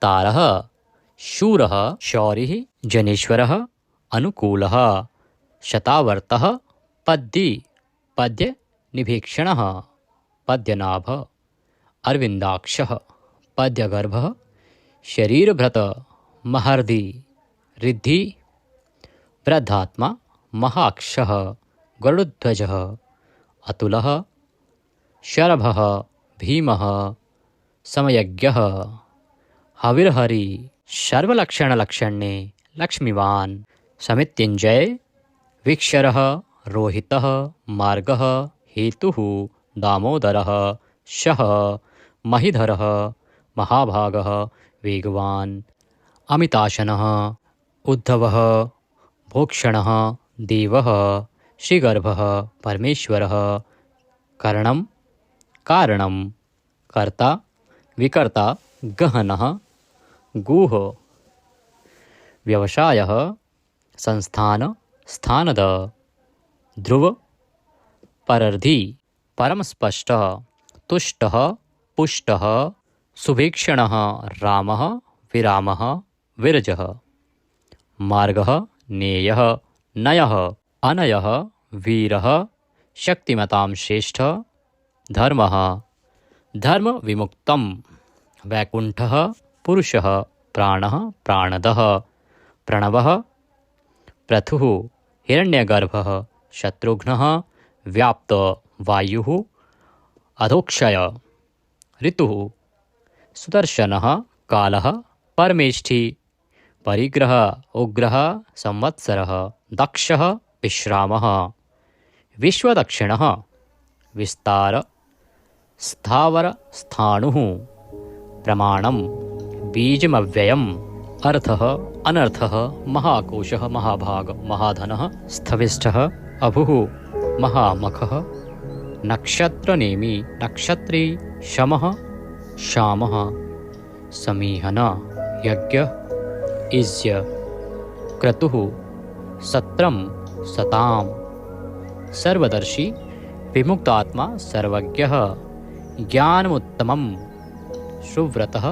S1: तारः शूरः शौरिः जनेश्वरः अनुकूलः शतावर्तः पद्दी पद्य निभीक्षणः पद्यनाभ अरविंदाक्षः पद्यगर्भः शरीरभृत महर्दि रिद्धि वृद्धात्मा महाक्षः गरुडध्वजः अतुलः शरभः भीमः समयज्ञः हविर्हरि सर्वलक्षणलक्षण्ये लक्ष्मीवान् समित्युञ्जय विक्षरः रोहितः मार्गः हेतुः दामोदरः शः महीधरः महाभागः वेगवान् अमिताशनः उद्धवः भोक्षणः देवः श्रीगर्भः परमेश्वरः कर्णं कारणं कर्ता विकर्ता गहनः गुह व्यवसायः संस्थान स्थानद ध्रुव परर्धि परमस्पष्टः तुष्टः पुष्टः सुभीक्षणः रामः विरामः विरजः मार्गः नेयः नयः अनयः वीरः शक्तिमतां श्रेष्ठः धर्मः धर्म विमुक्तं वैकुंठः पुरुषः प्राणः प्राणदः प्रणवः पृथुः हिरण्यगर्भः शत्रुघ्नः व्याप्त वायुः अधोक्षय ऋतुः सुदर्शनः कालः परमेष्ठी परिग्रह उग्रः संवत्सरः दक्षः विश्रामः विश्वदक्षिणः विस्तार स्थावर स्थाणुः प्रमाणं बीजमव्ययम् अर्थः अनर्थः महाकोशः महाभाग महाधनः स्थविष्ठः अभुः महामखः नक्षत्रनेमि नक्षत्री शमः शामः समीहन यज्ञ इज्य क्रतुः सत्रम सताम। सर्वदर्शी विमुक्तात्मा सर्वज्ञः ज्ञानमुत्तमं सुव्रतः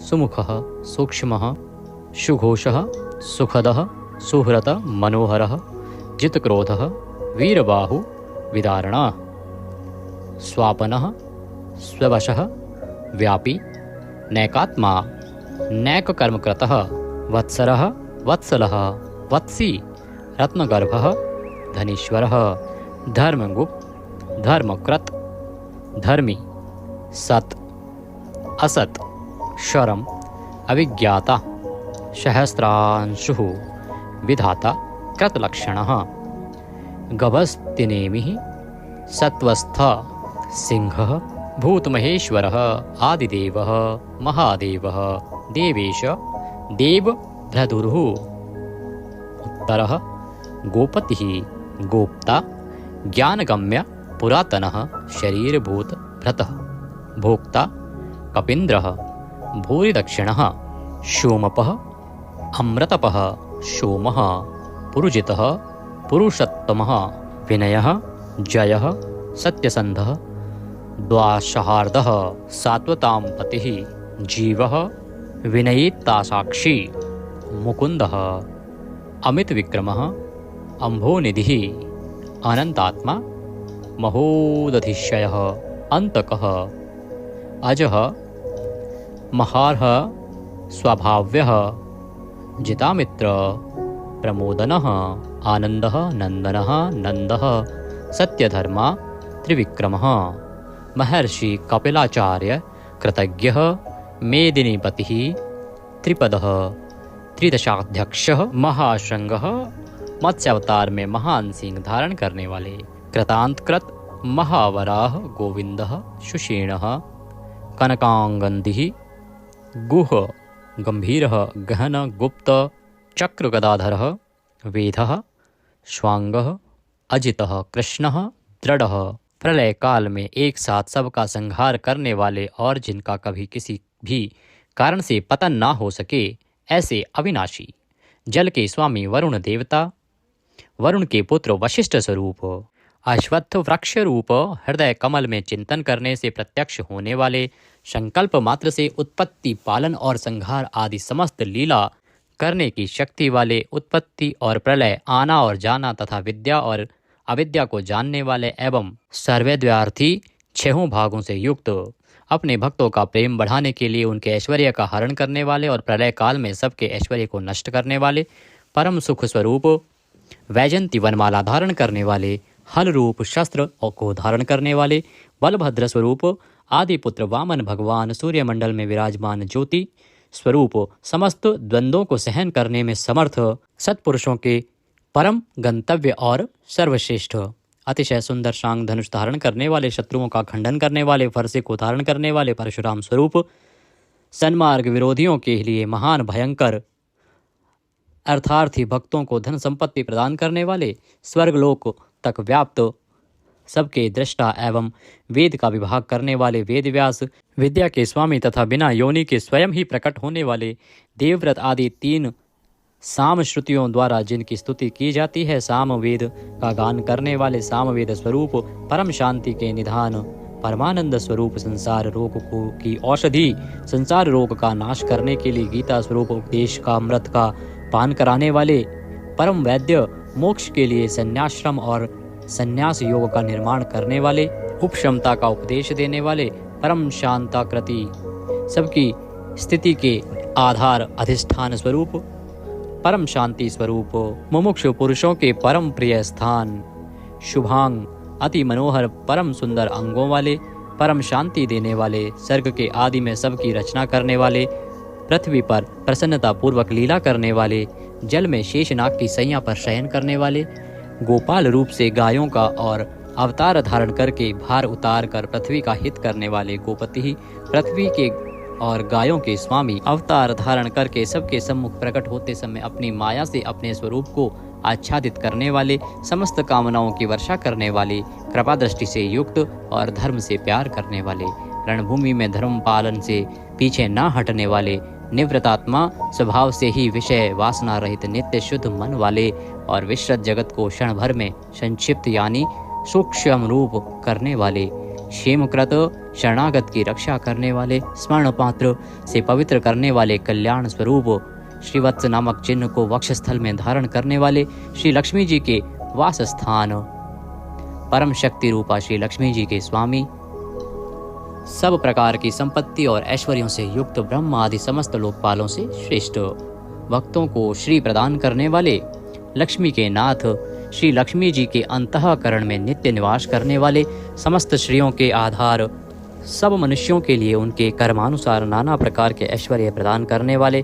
S1: सुमुखः सूक्ष्मः सुघोषः सुखदः सुहृत मनोहरः जितक्रोधः वीरबाहु विदारणः स्वापनः स्ववशः व्यापी नैकात्मा नैककर्मकृतः वत्सरः वत्सलः वत्सी रत्नगर्भः धनीश्वरः धर्मगुप्त धर्मकृत धर्मी सत् असत् शरम अविज्ञाता सहस्रांशुः विधाता कृतलक्षणः गभस्तिनेमिः सत्वस्थ सिंहः भूतमहेश्वरः आदिदेवः महादेवः देवेश देवभ्रदुरुः उत्तरः गोपतिः गोप्ता ज्ञानगम्य पुरातनः शरीरभूत भृतः भोक्ता कपीन्द्रः भूरिदक्षिणः सोमपः अमृतपः सोमः पुरुजितः पुरुषोत्तमः विनयः जयः सत्यसन्धः द्वाशहार्दः सात्वतां पतिः जीवः विनयितासाक्षी मुकुन्दः अमितविक्रमः अम्भोनिधिः अनन्तात्मा महोदधिशयः अन्तकः अजः महार्ह स्वभाव्यः जितामित्र प्रमोदनः आनन्दः नन्दनः नन्दः सत्यधर्मा त्रिविक्रमः महर्षि कपिलाचार्य कृतज्ञः मेदिनीपतिः त्रिपदः त्रिदशाध्यक्षः महाशृंगः मत्स्यावतार में महान सिंह धारण करने वाले कृतांतकृत महावराह गोविंदः सुषेणः कनकांगन्धिः गुह गंभीरः गहन गुप्त चक्र गदाधरः वेदः स्वांगः अजितः कृष्णः दृढ़ः प्रलय काल में एक साथ सबका संहार करने वाले और जिनका कभी किसी भी कारण से पतन ना हो सके ऐसे अविनाशी जल के स्वामी वरुण देवता वरुण के पुत्र वशिष्ठ स्वरूप अश्वत्थ वृक्ष रूप हृदय कमल में चिंतन करने से प्रत्यक्ष होने वाले संकल्प मात्र से उत्पत्ति पालन और संहार आदि समस्त लीला करने की शक्ति वाले उत्पत्ति और प्रलय आना और जाना तथा विद्या और अविद्या को जानने वाले एवं सर्वैद्वार्थी छहों भागों से युक्त अपने भक्तों का प्रेम बढ़ाने के लिए उनके ऐश्वर्य का हरण करने वाले और प्रलय काल में सबके ऐश्वर्य को नष्ट करने वाले परम सुख स्वरूप वैजंती वनमाला धारण करने वाले हल रूप शस्त्र को धारण करने वाले बलभद्र स्वरूप आदि पुत्र वामन भगवान सूर्यमंडल में विराजमान ज्योति स्वरूप समस्त द्वंद्वों को सहन करने में समर्थ सत्पुरुषों के परम गंतव्य और सर्वश्रेष्ठ अतिशय सुंदर शांग धनुष धारण करने वाले शत्रुओं का खंडन करने वाले फरसे को धारण करने वाले परशुराम स्वरूप सन्मार्ग विरोधियों के लिए महान भयंकर अर्थार्थी भक्तों को धन संपत्ति प्रदान करने वाले स्वर्गलोक तक व्याप्त सबके दृष्टा एवं वेद का विभाग करने वाले वेद व्यास विद्या के स्वामी तथा बिना योनि के स्वयं ही प्रकट होने वाले देवव्रत आदि तीन साम श्रुतियों द्वारा जिनकी स्तुति की जाती है साम वेद का गान करने वाले सामवेद स्वरूप परम शांति के निधान परमानंद स्वरूप संसार रोग को की औषधि संसार रोग का नाश करने के लिए गीता स्वरूप उपदेश का अमृत का पान कराने वाले परम वैद्य मोक्ष के लिए संन्याश्रम और संन्यास योग का निर्माण करने वाले उपशमता का उपदेश देने वाले परम शांताकृति सबकी स्थिति के आधार अधिष्ठान स्वरूप परम शांति स्वरूप मुमुक्षु पुरुषों के परम प्रिय स्थान शुभांग अति मनोहर परम सुंदर अंगों वाले परम शांति देने वाले सर्ग के आदि में सबकी रचना करने वाले पृथ्वी पर प्रसन्नता पूर्वक लीला करने वाले जल में शेषनाग की सैया पर शयन करने वाले गोपाल रूप से गायों का और अवतार धारण करके भार उतार कर पृथ्वी का हित करने वाले गोपति पृथ्वी के और गायों के स्वामी अवतार धारण करके सबके सम्मुख प्रकट होते समय अपनी माया से अपने स्वरूप को आच्छादित करने वाले समस्त कामनाओं की वर्षा करने वाले कृपा दृष्टि से युक्त और धर्म से प्यार करने वाले रणभूमि में धर्म पालन से पीछे न हटने वाले निवृत्तात्मा स्वभाव से ही विषय वासना रहित नित्य शुद्ध मन वाले और विश्रत जगत को क्षण भर में संक्षिप्त यानी सूक्ष्म रूप करने वाले, क्षेमकृत शरणागत की रक्षा करने वाले, स्मरण पात्र से पवित्र करने वाले, कल्याण स्वरूप श्रीवत्स नामक चिन्ह को वक्षस्थल में धारण करने वाले, श्री लक्ष्मी जी के वास स्थान परम शक्ति रूपा श्री लक्ष्मी जी के स्वामी, सब प्रकार की संपत्ति और ऐश्वर्यों से युक्त ब्रह्म आदि समस्त लोकपालों से श्रेष्ठ, भक्तों को श्री प्रदान करने वाले, लक्ष्मी के नाथ श्री लक्ष्मी जी के अंतःकरण में नित्य निवास करने वाले, समस्त श्रियों के आधार, सब मनुष्यों के लिए उनके कर्मानुसार नाना प्रकार के ऐश्वर्य प्रदान करने वाले,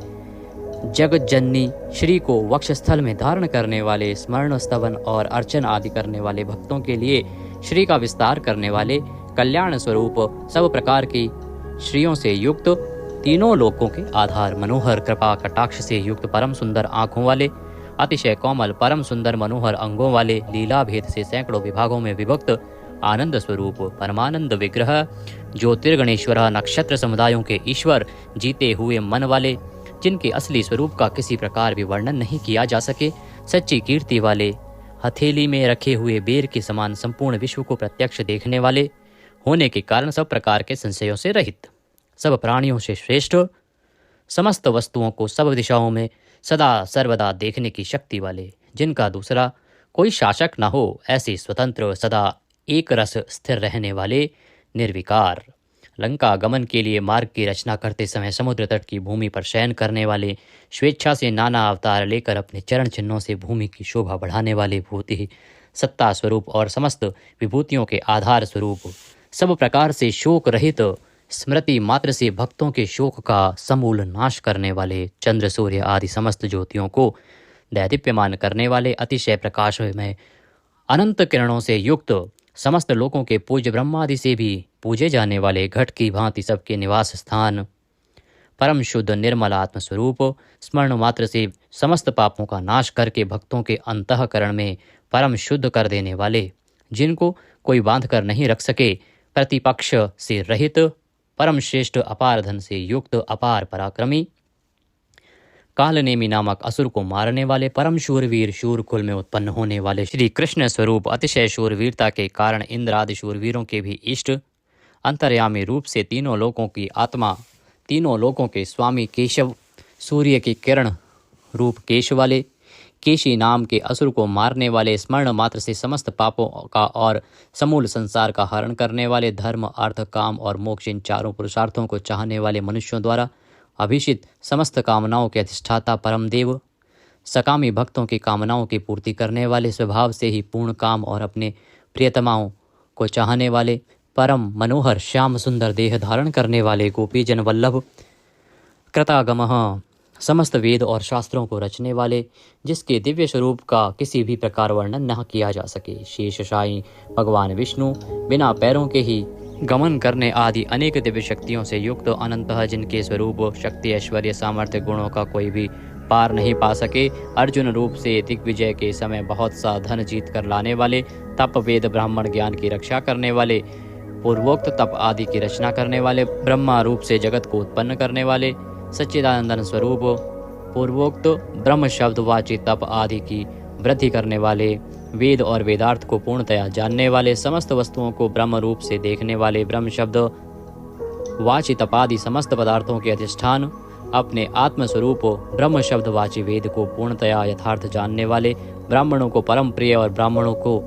S1: जगत जननी श्री को वक्षस्थल में धारण करने वाले, स्मरण स्तवन और अर्चन आदि करने वाले भक्तों के लिए श्री का विस्तार करने वाले, कल्याण स्वरूप सब प्रकार की श्रियों से युक्त, तीनों लोकों के आधार, मनोहर कृपा कटाक्ष से युक्त, परम सुंदर आँखों वाले, अतिशय कोमल परम सुंदर मनोहर अंगों वाले, लीला भेद से सैकड़ों विभागों में विभक्त, आनंद स्वरूप परमानंद विग्रह, ज्योतिर्गणेश्वर नक्षत्र समुदायों के ईश्वर, जीते हुए मन वाले, जिनके असली स्वरूप का किसी प्रकार भी वर्णन नहीं किया जा सके, सच्ची कीर्ति वाले, हथेली में रखे हुए बेर के समान संपूर्ण विश्व को प्रत्यक्ष देखने वाले होने के कारण सब प्रकार के संशयों से रहित, सब प्राणियों से श्रेष्ठ, समस्त वस्तुओं को सब दिशाओं में सदा सर्वदा देखने की शक्ति वाले, जिनका दूसरा कोई शासक न हो, ऐसे स्वतंत्र सदा एक रस स्थिर रहने वाले, निर्विकार, लंका गमन के लिए मार्ग की रचना करते समय समुद्र तट की भूमि पर शयन करने वाले, स्वेच्छा से नाना अवतार लेकर अपने चरण चिन्हों से भूमि की शोभा बढ़ाने वाले, भूति सत्ता स्वरूप और समस्त विभूतियों के आधार स्वरूप, सब प्रकार से शोक रहित, स्मृति मात्र से भक्तों के शोक का समूल नाश करने वाले, चंद्र सूर्य आदि समस्त ज्योतियों को दैदीप्यमान करने वाले, अतिशय प्रकाश में अनंत किरणों से युक्त, समस्त लोकों के पूज्य ब्रह्मादि से भी पूजे जाने वाले, घट की भांति सबके निवास स्थान, परम शुद्ध निर्मल आत्म स्वरूप, स्मरण मात्र से समस्त पापों का नाश करके भक्तों के अंतःकरण में परम शुद्ध कर देने वाले, जिनको कोई बांध कर नहीं रख सके, प्रतिपक्ष से रहित, परम श्रेष्ठ अपार धन से युक्त, अपार पराक्रमी, कालनेमी नामक असुर को मारने वाले, परम शूरवीर, शूर कुल में उत्पन्न होने वाले श्री कृष्ण स्वरूप, अतिशय शूरवीरता के कारण इंद्र आदि शूरवीरों के भी इष्ट, अंतर्यामी रूप से तीनों लोकों की आत्मा, तीनों लोकों के स्वामी केशव, सूर्य की किरण रूप केश वाले, केशी नाम के असुर को मारने वाले, स्मरण मात्र से समस्त पापों का और समूल संसार का हरण करने वाले, धर्म अर्थ काम और मोक्ष इन चारों पुरुषार्थों को चाहने वाले मनुष्यों द्वारा अभिषित, समस्त कामनाओं के अधिष्ठाता परम देव, सकामी भक्तों की कामनाओं की पूर्ति करने वाले, स्वभाव से ही पूर्ण काम और अपने प्रियतमाओं को चाहने वाले, परम मनोहर श्याम सुंदर देह धारण करने वाले, गोपी जन वल्लभ, कृतागमः, समस्त वेद और शास्त्रों को रचने वाले, जिसके दिव्य स्वरूप का किसी भी प्रकार वर्णन न किया जा सके, शेषशायी भगवान विष्णु, बिना पैरों के ही गमन करने आदि अनेक दिव्य शक्तियों से युक्त, अनंतः जिनके स्वरूप शक्ति ऐश्वर्य सामर्थ्य गुणों का कोई भी पार नहीं पा सके, अर्जुन रूप से दिग्विजय के समय बहुत सा धन जीत कर लाने वाले, तप वेद ब्राह्मण ज्ञान की रक्षा करने वाले, पूर्वोक्त तप आदि की रचना करने वाले, ब्रह्मा रूप से जगत को उत्पन्न करने वाले, सच्चिदानंदन स्वरूप, पूर्वोक्त ब्रह्म शब्द वाची तप आदि की वृद्धि करने वाले, वेद और वेदार्थ को पूर्णतया जानने वाले, समस्त वस्तुओं को ब्रह्म रूप से देखने वाले, ब्रह्म शब्द वाची तपादि समस्त पदार्थों के अधिष्ठान, अपने आत्म स्वरूप ब्रह्म शब्द वाची वेद को पूर्णतया यथार्थ जानने वाले, ब्राह्मणों को परम प्रिय और ब्राह्मणों को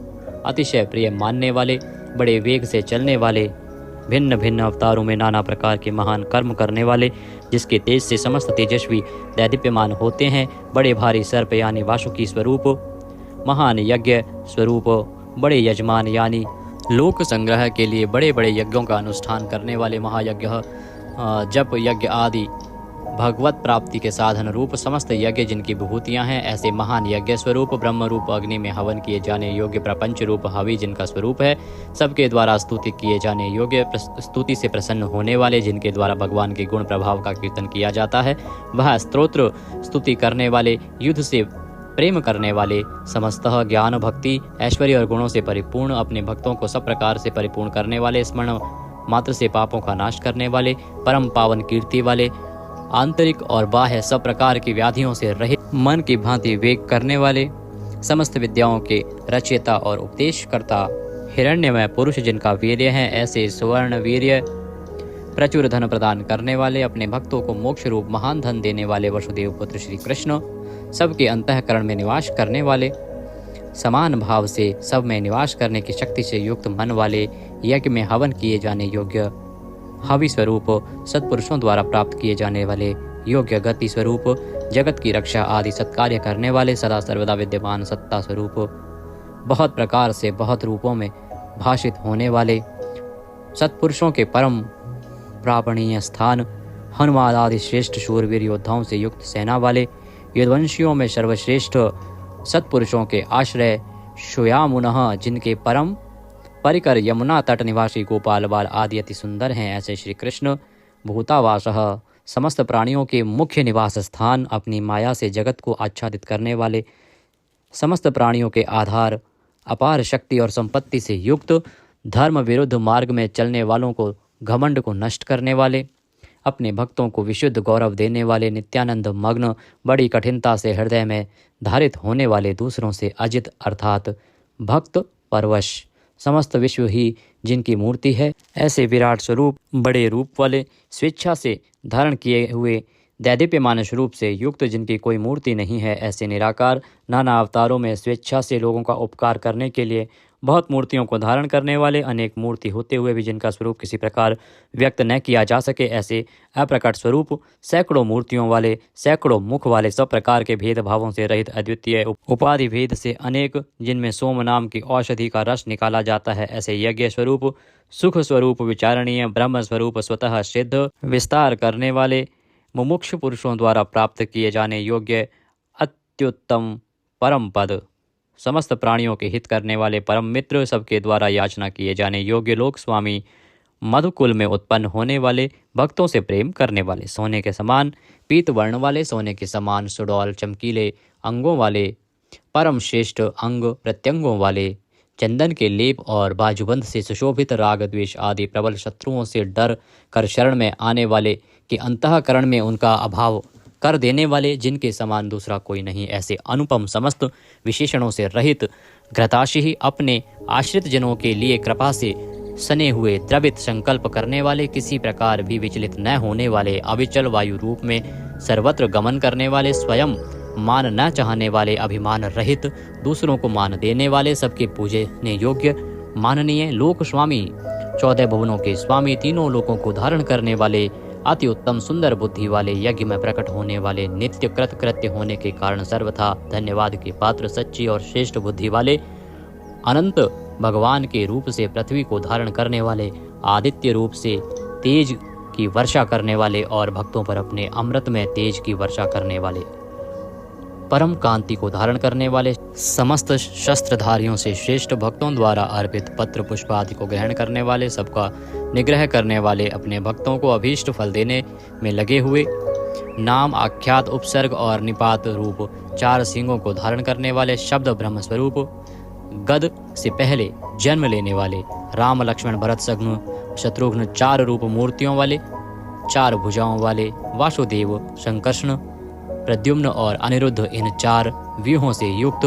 S1: अतिशय प्रिय मानने वाले, बड़े वेग से चलने वाले, भिन्न भिन्न अवतारों में नाना प्रकार के महान कर्म करने वाले, जिसके तेज से समस्त तेजस्वी दैदीप्यमान होते हैं, बड़े भारी सर्प यानी वासुकी स्वरूप, महान यज्ञ स्वरूप, बड़े यजमान यानी लोक संग्रह के लिए बड़े बड़े यज्ञों का अनुष्ठान करने वाले, महायज्ञ जप यज्ञ आदि भगवत प्राप्ति के साधन रूप समस्त यज्ञ जिनकी विभूतियां हैं, ऐसे महान यज्ञ स्वरूप, ब्रह्म रूप अग्नि में हवन किए जाने योग्य प्रपंच रूप हवि जिनका स्वरूप है, सबके द्वारा स्तुति किए जाने योग्य, स्तुति से प्रसन्न होने वाले, जिनके द्वारा भगवान के गुण प्रभाव का कीर्तन किया जाता है, वह स्तोत्र स्तुति करने वाले, युद्ध से प्रेम करने वाले, समस्तः ज्ञान भक्ति ऐश्वर्य और गुणों से परिपूर्ण, अपने भक्तों को सब प्रकार से परिपूर्ण करने वाले, स्मरण मात्र से पापों का नाश करने वाले, परम पावन कीर्ति वाले, आंतरिक और बाह्य सब प्रकार की व्याधियों से रहित, मन की भांति वेग करने वाले, समस्त विद्याओं के रचयिता और उपदेशकर्ता, हिरण्यमय पुरुष जिनका वीर्य है, ऐसे सुवर्ण वीर्य, प्रचुर धन प्रदान करने वाले, अपने भक्तों को मोक्ष रूप महान धन देने वाले वसुदेव पुत्र श्री कृष्ण, सबके अंतःकरण में निवास करने वाले, समान भाव से सब में निवास करने की शक्ति से युक्त मन वाले, यज्ञ में हवन किए जाने योग्य, हवि स्वरूप सत्पुरुषों द्वारा प्राप्त किए जाने वाले योग्य गति स्वरूप, जगत की रक्षा आदि सत्कार्य करने वाले, सदा सर्वदा विद्यमान सत्ता स्वरूप, बहुत प्रकार से बहुत रूपों में भाषित होने वाले, सत्पुरुषों के परम प्रापणीय स्थान, हनुमान आदि श्रेष्ठ शूरवीर योद्धाओं से युक्त सेना वाले, युद्धवंशियों में सर्वश्रेष्ठ सत्पुरुषों के आश्रय, शुयामुनः जिनके परम परिकर यमुना तट निवासी गोपाल बाल आदि अति सुंदर हैं, ऐसे श्री कृष्ण भूतावासः समस्त प्राणियों के मुख्य निवास स्थान, अपनी माया से जगत को आच्छादित करने वाले, समस्त प्राणियों के आधार, अपार शक्ति और संपत्ति से युक्त, धर्म विरुद्ध मार्ग में चलने वालों को घमंड को नष्ट करने वाले, अपने भक्तों को विशुद्ध गौरव देने वाले, नित्यानंद मग्न, बड़ी कठिनता से हृदय में धारित होने वाले, दूसरों से अजित अर्थात भक्त परवश, समस्त विश्व ही जिनकी मूर्ति है, ऐसे विराट स्वरूप, बड़े रूप वाले, स्वेच्छा से धारण किए हुए, दैदीप्यमान स्वरूप से युक्त, जिनकी कोई मूर्ति नहीं है, ऐसे निराकार, नाना अवतारों में स्वेच्छा से लोगों का उपकार करने के लिए बहुत मूर्तियों को धारण करने वाले, अनेक मूर्ति होते हुए भी जिनका स्वरूप किसी प्रकार व्यक्त न किया जा सके, ऐसे अप्रकट स्वरूप, सैकड़ों मूर्तियों वाले, सैकड़ों मुख वाले, सब प्रकार के भेदभावों से रहित, अद्वितीय उपाधि भेद से अनेक, जिनमें सोम नाम की औषधि का रस निकाला जाता है, ऐसे यज्ञ स्वरूप, सुख स्वरूप, विचारणीय, ब्रह्म स्वरूप, स्वतः सिद्ध, विस्तार करने वाले, मुमुक्ष पुरुषों द्वारा प्राप्त किए जाने योग्य अत्युत्तम परम पद, समस्त प्राणियों के हित करने वाले परम मित्र, सबके द्वारा याचना किए जाने योग्य लोक स्वामी, मधुकुल में उत्पन्न होने वाले, भक्तों से प्रेम करने वाले, सोने के समान पीत वर्ण वाले, सोने के समान सुडौल चमकीले अंगों वाले, परम श्रेष्ठ अंग प्रत्यंगों वाले, चंदन के लेप और बाजूबंद से सुशोभित, राग द्वेष आदि प्रबल शत्रुओं से डर कर शरण में आने वाले, कि अंतःकरण में उनका अभाव कर देने वाले, जिनके समान दूसरा कोई नहीं, ऐसे अनुपम समस्त विशेषणों से रहित, घृताशी अपने आश्रित जनों के लिए कृपा से सने हुए, द्रवित संकल्प करने वाले, किसी प्रकार भी विचलित न होने वाले, अविचल वायु रूप में सर्वत्र गमन करने वाले, स्वयं मान न चाहने वाले, अभिमान रहित, दूसरों को मान देने वाले, सबके पूजने योग्य माननीय लोक स्वामी, 14 भुवनों के स्वामी, तीनों लोकों को धारण करने वाले, अति उत्तम सुंदर बुद्धि वाले, यज्ञ में प्रकट होने वाले, नित्य कृत कृत्य होने के कारण सर्वथा धन्यवाद के पात्र, सच्ची और श्रेष्ठ बुद्धि वाले, अनंत भगवान के रूप से पृथ्वी को धारण करने वाले, आदित्य रूप से तेज की वर्षा करने वाले और भक्तों पर अपने अमृत में तेज की वर्षा करने वाले, परम कांति को धारण करने वाले, समस्त शस्त्रधारियों से श्रेष्ठ, भक्तों द्वारा अर्पित पत्र पुष्प आदि को ग्रहण करने वाले, सबका निग्रह करने वाले, अपने भक्तों को अभीष्ट फल देने में लगे हुए, नाम आख्यात उपसर्ग और निपात रूप 4 सिंगों को धारण करने वाले, शब्द ब्रह्म स्वरूप, गद से पहले जन्म लेने वाले, राम लक्ष्मण भरत शत्रुघ्न 4 रूप मूर्तियों वाले, 4 भुजाओं वाले, वासुदेव संकर्षण प्रद्युम्न और अनिरुद्ध, इन 4 व्यूहों से युक्त,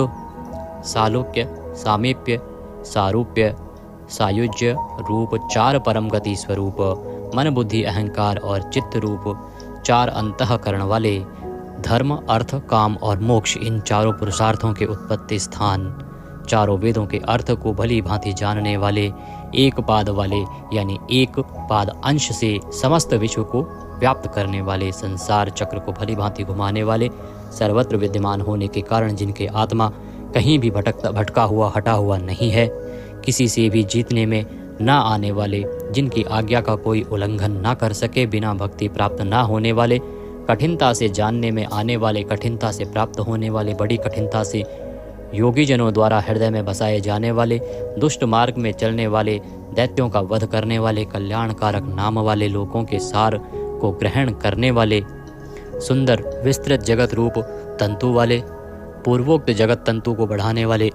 S1: सालोक्य, सामीप्य, सारूप्य, सायुज्य रूप 4 परम गति स्वरूप, मन बुद्धि अहंकार और चित्त रूप 4 अंतःकरण वाले, धर्म अर्थ काम और मोक्ष, इन 4 पुरुषार्थों के उत्पत्ति स्थान, 4 वेदों के अर्थ को भली भांति जानने वाले, एक पाद वाले यानी एक पाद अंश से समस्त विश्व को व्याप्त करने वाले, संसार चक्र को भली भांति घुमाने वाले, सर्वत्र विद्यमान होने के कारण जिनके आत्मा कहीं भी भटका हुआ हटा हुआ नहीं है, किसी से भी जीतने में न आने वाले, जिनकी आज्ञा का कोई उल्लंघन न कर सके, बिना भक्ति प्राप्त न होने वाले, कठिनता से जानने में आने वाले, कठिनता से प्राप्त होने वाले, बड़ी कठिनता से योगी जनों द्वारा हृदय में बसाए जाने वाले, दुष्ट मार्ग में चलने वाले, दैत्यों का वध करने वाले, कल्याणकारक नाम वाले, लोगों के सार को ग्रहण करने वाले, सुंदर विस्तृत जगत रूप तंतु वाले, पूर्वोक्त जगत तंतु को बढ़ाने वाले,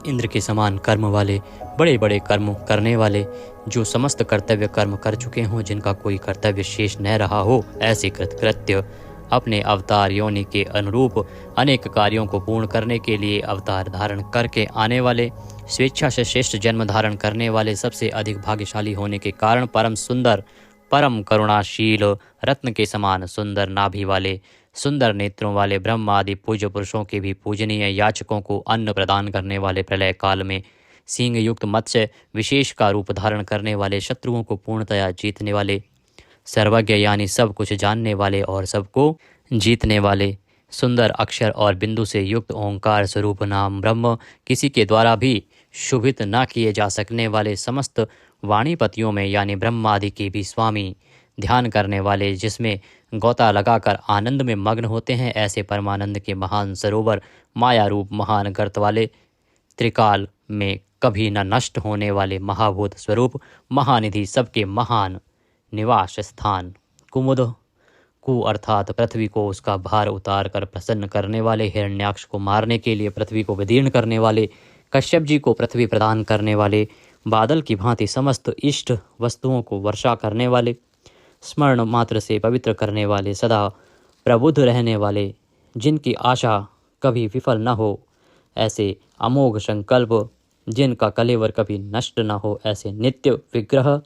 S1: इंद्र के समान कर्म वाले, बड़े बड़े कर्म करने वाले, जो समस्त कर्तव्य कर्म कर चुके हों, जिनका कोई कर्तव्य शेष न रहा हो, ऐसे कृतकृत्य अपने अवतार योनि के अनुरूप अनेक कार्यों को पूर्ण करने के लिए अवतार धारण करके आने वाले, स्वेच्छा से श्रेष्ठ जन्म धारण करने वाले, सबसे अधिक भाग्यशाली होने के कारण परम सुंदर, परम करुणाशील, रत्न के समान सुंदर नाभि वाले, सुंदर नेत्रों वाले, ब्रह्म आदि पूज्य पुरुषों के भी पूजनीय याचकों को अन्न प्रदान करने वाले, प्रलय काल में सींग युक्त मत्स्य विशेष का रूप धारण करने वाले, शत्रुओं को पूर्णतया जीतने वाले, सर्वज्ञ यानी सब कुछ जानने वाले और सबको जीतने वाले, सुंदर अक्षर और बिंदु से युक्त ओंकार स्वरूप नाम ब्रह्म, किसी के द्वारा भी शुभित न किए जा सकने वाले, समस्त वाणीपतियों में यानी ब्रह्मादि के भी स्वामी, ध्यान करने वाले, जिसमें गोता लगाकर आनंद में मग्न होते हैं, ऐसे परमानंद के महान सरोवर, माया रूप महान गर्त वाले, त्रिकाल में कभी न नष्ट होने वाले महाभूत स्वरूप, महानिधि, सबके महान निवास स्थान, कुमुद, कु अर्थात पृथ्वी को उसका भार उतार कर प्रसन्न करने वाले, हिरण्याक्ष को मारने के लिए पृथ्वी को विदीर्ण करने वाले, कश्यप जी को पृथ्वी प्रदान करने वाले, बादल की भांति समस्त इष्ट वस्तुओं को वर्षा करने वाले, स्मरण मात्र से पवित्र करने वाले, सदा प्रबुद्ध रहने वाले, जिनकी आशा कभी विफल न हो, ऐसे अमोघ संकल्प, जिनका कलेवर कभी नष्ट न हो, ऐसे नित्य विग्रह,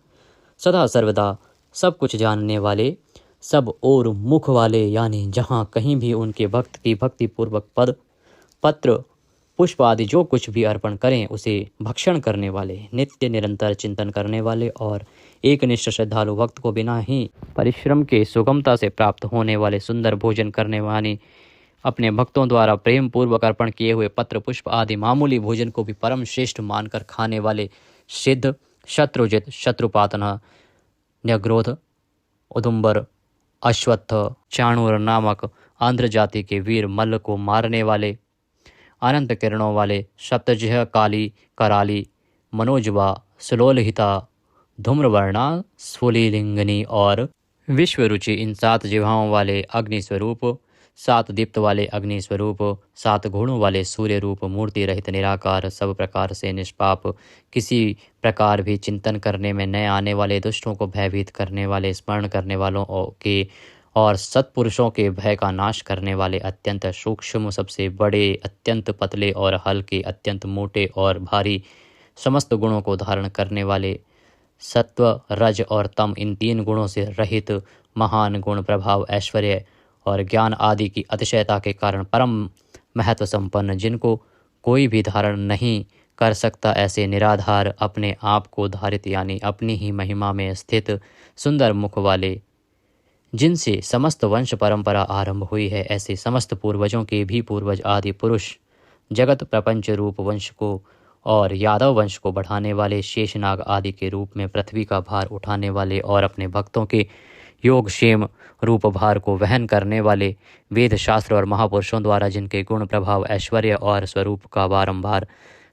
S1: सदा सर्वदा सब कुछ जानने वाले, सब और मुख वाले, यानी जहाँ कहीं भी उनके भक्त की भक्ति पूर्वक पद पत्र पुष्प आदि जो कुछ भी अर्पण करें उसे भक्षण करने वाले, नित्य निरंतर चिंतन करने वाले और एकनिष्ठ श्रद्धालु भक्त को बिना ही परिश्रम के सुगमता से प्राप्त होने वाले, सुंदर भोजन करने वाले, अपने भक्तों द्वारा प्रेम पूर्वक अर्पण किए हुए पत्र पुष्प आदि मामूली भोजन को भी परम श्रेष्ठ मानकर खाने वाले, सिद्ध, शत्रुजित, शत्रुपातन, न्यग्रोध, उदुम्बर, अश्वत्थ, चाणूर नामक आंध्र जाति के वीर मल्ल को मारने वाले, अनंत किरणों वाले, सप्तजिह, काली, कराली, मनोजवा, सुलोलहिता, धूम्रवर्णा, स्फुलिंगिनी और विश्वरुचि, इन 7 जिह्वाओं वाले अग्नि स्वरूप, 7 दीप्त वाले अग्नि स्वरूप, 7 घोड़ों वाले सूर्य रूप, मूर्ति रहित निराकार, सब प्रकार से निष्पाप, किसी प्रकार भी चिंतन करने में न आने वाले, दुष्टों को भयभीत करने वाले, स्मरण करने वालों के और सत्पुरुषों के भय का नाश करने वाले, अत्यंत सूक्ष्म, सबसे बड़े, अत्यंत पतले और हल्के, अत्यंत मोटे और भारी, समस्त गुणों को धारण करने वाले, सत्व, रज और तम, इन 3 गुणों से रहित, महान गुण, प्रभाव, ऐश्वर्य और ज्ञान आदि की अतिशयता के कारण परम महत्व संपन्न, जिनको कोई भी धारण नहीं कर सकता, ऐसे निराधार, अपने आप को धारित यानी अपनी ही महिमा में स्थित, सुंदर मुख वाले, जिनसे समस्त वंश परंपरा आरंभ हुई है, ऐसे समस्त पूर्वजों के भी पूर्वज आदि पुरुष, जगत प्रपंच रूप वंश को और यादव वंश को बढ़ाने वाले, शेषनाग आदि के रूप में पृथ्वी का भार उठाने वाले और अपने भक्तों के योग क्षेम रूप भार को वहन करने वाले, वेद शास्त्र और महापुरुषों द्वारा जिनके गुण, प्रभाव, ऐश्वर्य और स्वरूप का बारंबार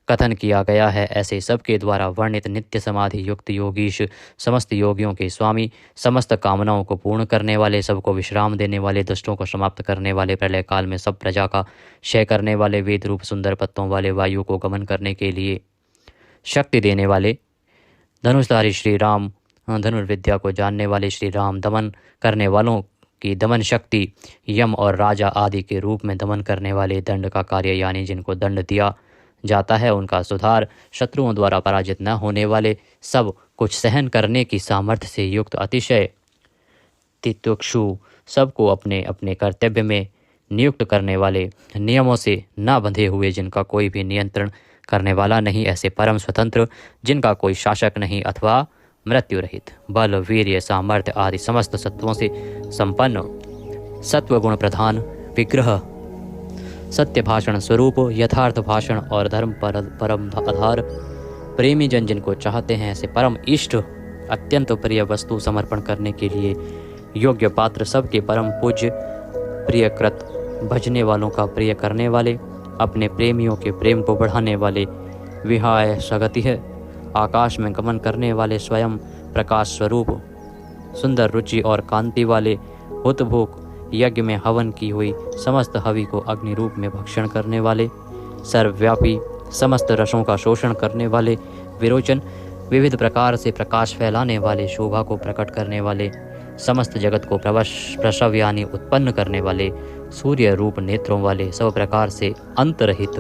S1: कथन किया गया है, ऐसे सबके द्वारा वर्णित नित्य समाधि युक्त योगीश, समस्त योगियों के स्वामी, समस्त कामनाओं को पूर्ण करने वाले, सबको विश्राम देने वाले, दुष्टों को समाप्त करने वाले, प्रलय काल में सब प्रजा का क्षय करने वाले, वेद रूप सुंदर पत्तों वाले, वायु को गमन करने के लिए शक्ति देने वाले, धनुषधारी श्री राम, धनुर्विद्या को जानने वाले श्री राम, दमन करने वालों की दमन शक्ति, यम और राजा आदि के रूप में दमन करने वाले, दंड का कार्य यानी जिनको दंड दिया जाता है उनका सुधार, शत्रुओं द्वारा पराजित न होने वाले, सब कुछ सहन करने की सामर्थ्य से युक्त, अतिशय तितिक्षु, सबको अपने अपने कर्तव्य में नियुक्त करने वाले, नियमों से न बंधे हुए, जिनका कोई भी नियंत्रण करने वाला नहीं, ऐसे परम स्वतंत्र, जिनका कोई शासक नहीं अथवा मृत्यु रहित, बल, वीर्य, सामर्थ्य आदि समस्त सत्वों से संपन्न, सत्व गुण प्रधान, विग्रह, सत्य भाषण स्वरूप, यथार्थ भाषण और धर्म परम आधार, प्रेमी जन जिनको चाहते हैं, ऐसे परम इष्ट, अत्यंत प्रिय वस्तु समर्पण करने के लिए योग्य पात्र, सबके परम पूज्य, प्रियकृत, भजने वालों का प्रिय करने वाले, अपने प्रेमियों के प्रेम को बढ़ाने वाले, विहाय सगति है, आकाश में गमन करने वाले, स्वयं प्रकाश स्वरूप, सुंदर रुचि और कांति वाले, हुतभुक, यज्ञ में हवन की हुई समस्त हवि को अग्नि रूप में भक्षण करने वाले, सर्वव्यापी, समस्त रसों का शोषण करने वाले, विरोचन, विविध प्रकार से प्रकाश फैलाने वाले, शोभा को प्रकट करने वाले, समस्त जगत को प्रसव यानी उत्पन्न करने वाले, सूर्य रूप नेत्रों वाले, सब प्रकार से अंतरहित,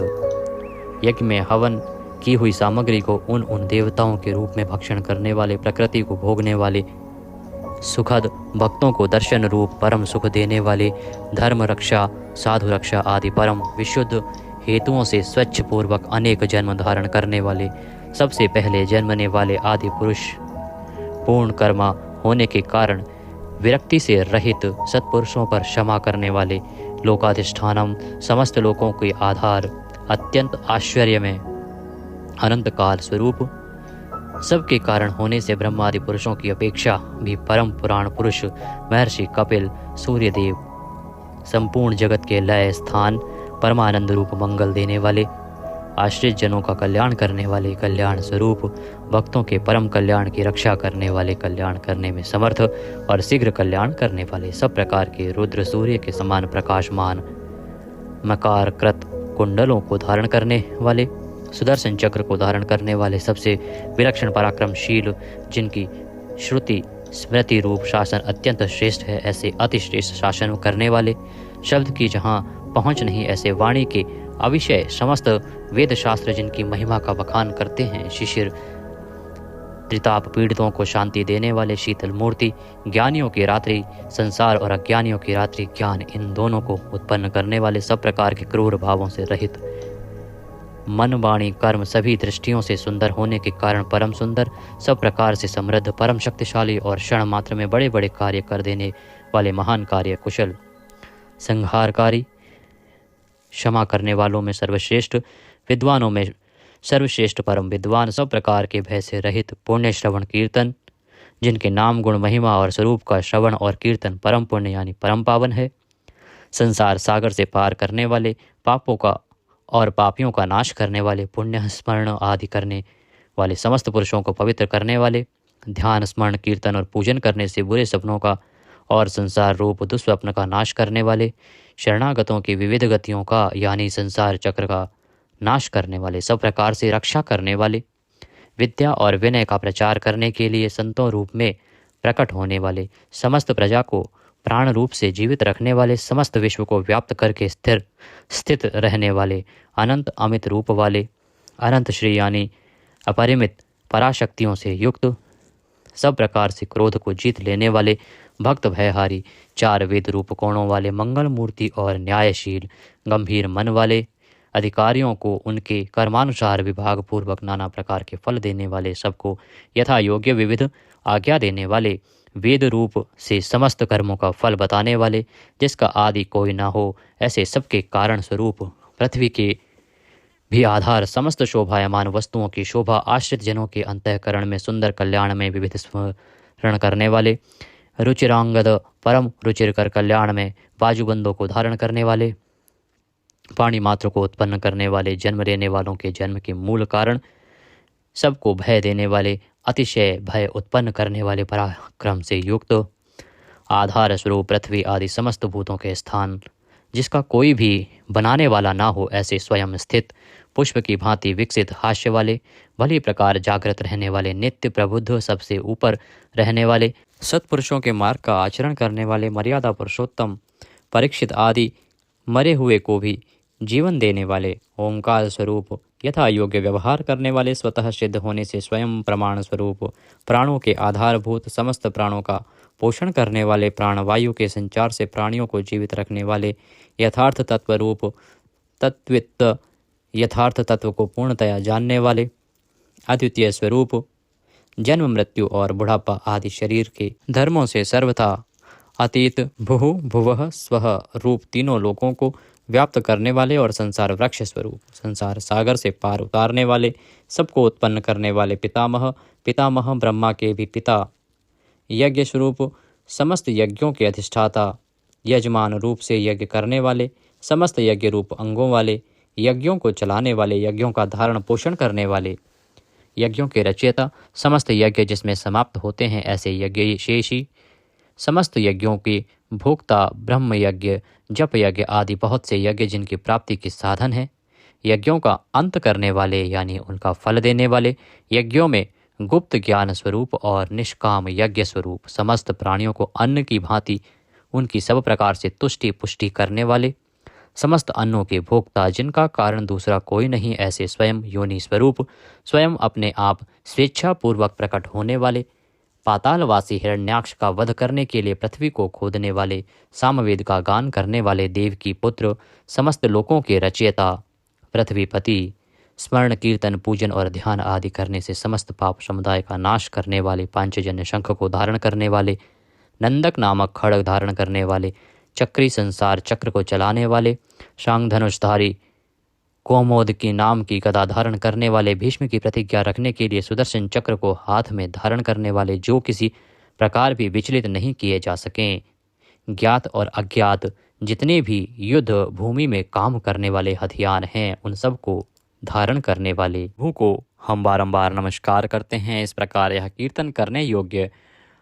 S1: यज्ञ में हवन की हुई सामग्री को उन देवताओं के रूप में भक्षण करने वाले, प्रकृति को भोगने वाले, सुखद भक्तों को दर्शन रूप परम सुख देने वाले, धर्म रक्षा, साधु रक्षा आदि परम विशुद्ध हेतुओं से स्वच्छ पूर्वक अनेक जन्म धारण करने वाले, सबसे पहले जन्मने वाले आदि पुरुष, पूर्ण कर्मा होने के कारण विरक्ति से रहित सत्पुरुषों पर क्षमा करने वाले, लोकाधिष्ठानम, समस्त लोकों के आधार, अत्यंत आश्चर्य में अनंत काल स्वरूप, सबके कारण होने से ब्रह्मादि पुरुषों की अपेक्षा भी परम पुराण पुरुष महर्षि कपिल, सूर्यदेव, संपूर्ण जगत के लय स्थान, परमानंद रूप मंगल देने वाले, आश्रित जनों का कल्याण करने वाले, कल्याण स्वरूप, भक्तों के परम कल्याण की रक्षा करने वाले, कल्याण करने में समर्थ और शीघ्र कल्याण करने वाले, सब प्रकार के रुद्र सूर्य के समान प्रकाशमान मकार कृत कुंडलों को धारण करने वाले, सुदर्शन चक्र को धारण करने वाले, सबसे विलक्षण पराक्रमशील, जिनकी श्रुति स्मृति रूप शासन अत्यंत श्रेष्ठ है, ऐसे अति श्रेष्ठ शासन करने वाले, शब्द की जहाँ पहुँच नहीं ऐसे वाणी के अविषय समस्त वेद शास्त्र जिनकी महिमा का बखान करते हैं, शिशिर त्रिताप पीड़ितों को शांति देने वाले, शीतल मूर्ति, ज्ञानियों की रात्रि संसार और अज्ञानियों की रात्रि ज्ञान, इन दोनों को उत्पन्न करने वाले, सब प्रकार के क्रूर भावों से रहित, मन वाणी कर्म सभी दृष्टियों से सुंदर होने के कारण परम सुंदर, सब प्रकार से समृद्ध, परम शक्तिशाली और क्षण मात्र में बड़े बड़े कार्य कर देने वाले, महान कार्य कुशल, संहारकारी, क्षमा करने वालों में सर्वश्रेष्ठ, विद्वानों में सर्वश्रेष्ठ परम विद्वान, सब प्रकार के भय से रहित, पुण्य श्रवण कीर्तन, जिनके नाम गुण महिमा और स्वरूप का श्रवण और कीर्तन परम पुण्य यानी परम पावन है, संसार सागर से पार करने वाले, पापों का और पापियों का नाश करने वाले, पुण्य स्मरण आदि करने वाले, समस्त पुरुषों को पवित्र करने वाले, ध्यान स्मरण कीर्तन और पूजन करने से बुरे सपनों का और संसार रूप दुस्वप्न का नाश करने वाले, शरणागतों की विविध गतियों का यानी संसार चक्र का नाश करने वाले, सब प्रकार से रक्षा करने वाले, विद्या और विनय का प्रचार करने के लिए संतों रूप में प्रकट होने वाले, समस्त प्रजा को प्राण रूप से जीवित रखने वाले, समस्त विश्व को व्याप्त करके स्थित रहने वाले, अनंत अमित रूप वाले, अनंत श्री यानी अपरिमित पराशक्तियों से युक्त, सब प्रकार से क्रोध को जीत लेने वाले, भक्त भयहारी, चार वेद रूप कोणों वाले, मंगल मूर्ति और न्यायशील, गंभीर मन वाले, अधिकारियों को उनके कर्मानुसार विभाग पूर्वक नाना प्रकार के फल देने वाले, सबको यथा योग्य विविध आज्ञा देने वाले, वेद रूप से समस्त कर्मों का फल बताने वाले, जिसका आदि कोई न हो, ऐसे सबके कारण स्वरूप, पृथ्वी के भी आधार, समस्त शोभायमान वस्तुओं की शोभा, आश्रित जनों के अंतःकरण में सुंदर, कल्याण में विविध स्मरण करने वाले, रुचिरांगद परम रुचिरकर कल्याण में बाजूबंदों को धारण करने वाले, पाणी मात्र को उत्पन्न करने वाले, जन्म लेने वालों के जन्म के मूल कारण, सबको भय देने वाले, अतिशय भय उत्पन्न करने वाले, पराक्रम से युक्त, आधार स्वरूप पृथ्वी आदि समस्त भूतों के स्थान, जिसका कोई भी बनाने वाला ना हो, ऐसे स्वयं स्थित, पुष्प की भांति विकसित, हास्य वाले, भली प्रकार जागृत रहने वाले, नित्य प्रबुद्ध, सबसे ऊपर रहने वाले, सत्पुरुषों के मार्ग का आचरण करने वाले, मर्यादा पुरुषोत्तम परीक्षित आदि मरे हुए को भी जीवन देने वाले, ओंकार स्वरूप यथा योग्य व्यवहार करने वाले, स्वतः सिद्ध होने से स्वयं प्रमाण स्वरूप, प्राणों के आधारभूत, समस्त प्राणों का पोषण करने वाले, प्राणवायु के संचार से प्राणियों को जीवित रखने वाले, यथार्थ तत्व रूप तत्वित, यथार्थ तत्व को पूर्णतया जानने वाले, अद्वितीय स्वरूप, जन्म मृत्यु और बुढ़ापा आदि शरीर के धर्मों से सर्वथा अतीत, भुहु भुवः स्वः रूप तीनों लोकों को व्याप्त करने वाले और संसार वृक्ष स्वरूप, संसार सागर से पार उतारने वाले, सबको उत्पन्न करने वाले, पितामह, पितामह ब्रह्मा के भी पिता, यज्ञ स्वरूप, समस्त यज्ञों के अधिष्ठाता, यजमान रूप से यज्ञ करने वाले, समस्त यज्ञ रूप अंगों वाले, यज्ञों को चलाने वाले, यज्ञों का धारण पोषण करने वाले, यज्ञों के रचयिता, समस्त यज्ञ जिसमें समाप्त होते हैं ऐसे यज्ञ शेषी, समस्त यज्ञों के भोक्ता, ब्रह्म यज्ञ, जप यज्ञ आदि बहुत से यज्ञ जिनकी प्राप्ति के साधन है, यज्ञों का अंत करने वाले यानी उनका फल देने वाले, यज्ञों में गुप्त ज्ञान स्वरूप और निष्काम यज्ञ स्वरूप, समस्त प्राणियों को अन्न की भांति उनकी सब प्रकार से तुष्टि पुष्टि करने वाले, समस्त अन्नों के भोक्ता, जिनका कारण दूसरा कोई नहीं, ऐसे स्वयं योनि स्वरूप, स्वयं अपने आप स्वेच्छापूर्वक प्रकट होने वाले, पातालवासी हिरण्याक्ष का वध करने के लिए पृथ्वी को खोदने वाले, सामवेद का गान करने वाले, देव की पुत्र, समस्त लोकों के रचयिता, पृथ्वीपति, स्मरण कीर्तन पूजन और ध्यान आदि करने से समस्त पाप समुदाय का नाश करने वाले, पांचजन्य शंख को धारण करने वाले, नंदक नामक खड्ग धारण करने वाले, चक्री संसार चक्र को चलाने वाले, शांग धनुषधारी, कौमोद की नाम की गदा धारण करने वाले, भीष्म की प्रतिज्ञा रखने के लिए सुदर्शन चक्र को हाथ में धारण करने वाले, जो किसी प्रकार भी विचलित नहीं किए जा सकें, ज्ञात और अज्ञात जितने भी युद्ध भूमि में काम करने वाले हथियार हैं, उन सब को धारण करने वाले प्रभु को हम बारंबार नमस्कार करते हैं। इस प्रकार यह कीर्तन करने योग्य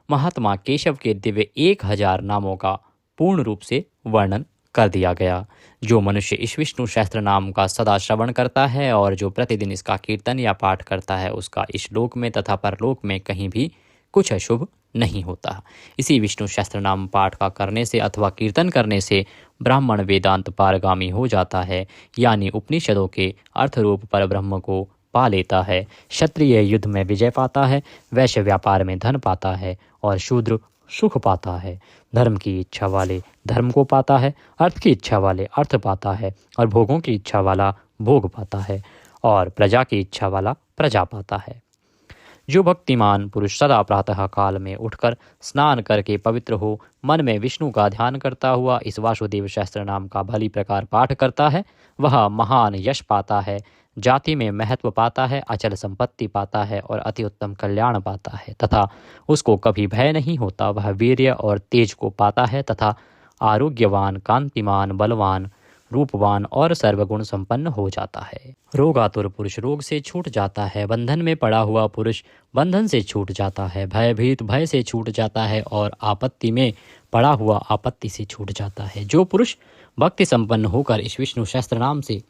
S1: महात्मा केशव के दिव्य 1000 नामों का पूर्ण रूप से वर्णन कर दिया गया। जो मनुष्य इस विष्णु सहस्त्र नाम का सदा श्रवण करता है और जो प्रतिदिन इसका कीर्तन या पाठ करता है, उसका इस लोक में तथा परलोक में कहीं भी कुछ अशुभ नहीं होता। इसी विष्णु सहस्त्र नाम पाठ का करने से अथवा कीर्तन करने से ब्राह्मण वेदांत पारगामी हो जाता है, यानी उपनिषदों के अर्थरूप पर ब्रह्म को पा लेता है। क्षत्रिय युद्ध में विजय पाता है, वैश्य व्यापार में धन पाता है और शूद्र सुख पाता है। धर्म की इच्छा वाले धर्म को पाता है, अर्थ की इच्छा वाले अर्थ पाता है और भोगों की इच्छा वाला भोग पाता है और प्रजा की इच्छा वाला प्रजा पाता है। जो भक्तिमान पुरुष सदा प्रातः काल में उठकर स्नान करके पवित्र हो, मन में विष्णु का ध्यान करता हुआ इस वासुदेव सहस्त्र नाम का भली प्रकार पाठ करता है, वह महान यश पाता है, जाति में महत्व पाता है, अचल संपत्ति पाता है और अति उत्तम कल्याण पाता है तथा उसको कभी भय नहीं होता। वह वीर्य और तेज को पाता है तथा आरोग्यवान, कांतिमान, बलवान, रूपवान और सर्वगुण संपन्न हो जाता है। रोगातुर पुरुष रोग से छूट जाता है, बंधन में पड़ा हुआ पुरुष बंधन से छूट जाता है, भयभीत भय से छूट जाता है और आपत्ति में पड़ा हुआ आपत्ति से छूट जाता है। जो पुरुष भक्ति संपन्न होकर इस विष्णु सहस्त्र नाम से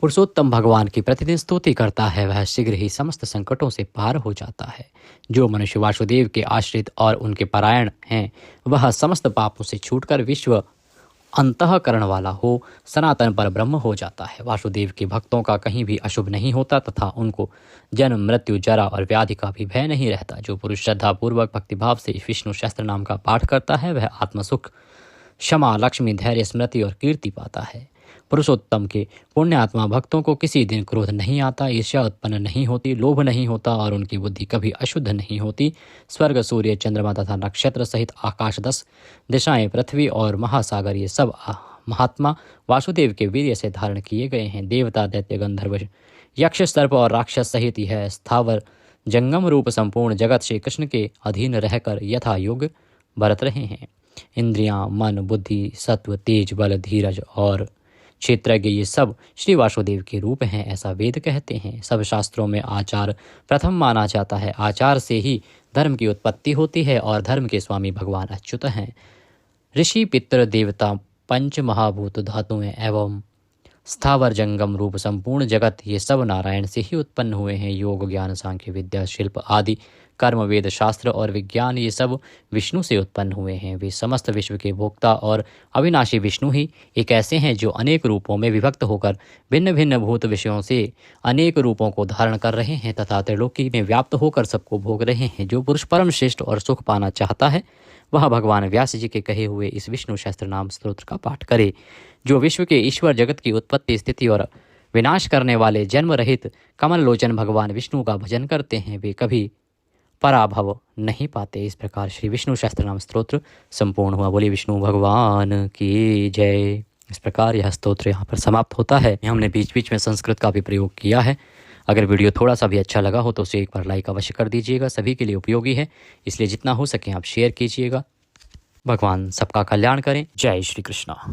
S1: पुरुषोत्तम भगवान की प्रतिदिन स्तुति करता है, वह शीघ्र ही समस्त संकटों से पार हो जाता है। जो मनुष्य वासुदेव के आश्रित और उनके परायण हैं, वह समस्त पापों से छूटकर विश्व अंतःकरण वाला हो, सनातन पर ब्रह्म हो जाता है। वासुदेव के भक्तों का कहीं भी अशुभ नहीं होता तथा उनको जन्म, मृत्यु, जरा और व्याधि का भी भय नहीं रहता। जो पुरुष श्रद्धापूर्वक भक्तिभाव से विष्णु सहस्त्र नाम का पाठ करता है, वह आत्मसुख, क्षमा, लक्ष्मी, धैर्य, स्मृति और कीर्ति पाता है। पुरुषोत्तम के पुण्यात्मा भक्तों को किसी दिन क्रोध नहीं आता, ईर्ष्या उत्पन्न नहीं होती, लोभ नहीं होता और उनकी बुद्धि कभी अशुद्ध नहीं होती। स्वर्ग, सूर्य, चंद्रमा तथा नक्षत्र सहित आकाश, 10 दिशाएं, पृथ्वी और महासागर, ये सब महात्मा वासुदेव के वीर्य से धारण किए गए हैं। देवता, दैत्य, गंधर्व, यक्ष, सर्प और राक्षस सहित यह स्थावर जंगम रूप संपूर्ण जगत श्री कृष्ण के अधीन रहकर यथा योग बरत रहे हैं। इंद्रियां, मन, बुद्धि, सत्व, तेज, बल, धीरज और क्षेत्रज्ञ, ये सब श्री वासुदेव के रूप हैं, ऐसा वेद कहते हैं। सब शास्त्रों में आचार प्रथम माना जाता है। आचार से ही धर्म की उत्पत्ति होती है और धर्म के स्वामी भगवान अच्युत हैं। ऋषि, पितर, देवता, पंच महाभूत धातुएं एवं स्थावर जंगम रूप संपूर्ण जगत, ये सब नारायण से ही उत्पन्न हुए हैं। योग, ज्ञान, सांख्य, विद्या, शिल्प आदि कर्म, वेद, शास्त्र और विज्ञान, ये सब विष्णु से उत्पन्न हुए हैं। वे समस्त विश्व के भोक्ता और अविनाशी विष्णु ही एक ऐसे हैं जो अनेक रूपों में विभक्त होकर भिन्न भिन्न भूत विषयों से अनेक रूपों को धारण कर रहे हैं तथा त्रिलोकी में व्याप्त होकर सबको भोग रहे हैं। जो पुरुष परम श्रेष्ठ और सुख पाना चाहता है, वह भगवान व्यास जी के कहे हुए इस विष्णु सहस्त्र नाम स्तोत्र का पाठ करे। जो विश्व के ईश्वर, जगत की उत्पत्ति, स्थिति और विनाश करने वाले जन्म रहित कमल लोचन भगवान विष्णु का भजन करते हैं, वे कभी पराभव नहीं पाते। इस प्रकार श्री विष्णु सहस्त्र नाम स्तोत्र संपूर्ण हुआ। बोले विष्णु भगवान की जय। इस प्रकार यह स्तोत्र यहाँ पर समाप्त होता है। हमने बीच बीच में संस्कृत का भी प्रयोग किया है। अगर वीडियो थोड़ा सा भी अच्छा लगा हो तो उसे एक बार लाइक अवश्य कर दीजिएगा। सभी के लिए उपयोगी है, इसलिए जितना हो सके आप शेयर कीजिएगा। भगवान सबका कल्याण करें। जय श्री कृष्णा।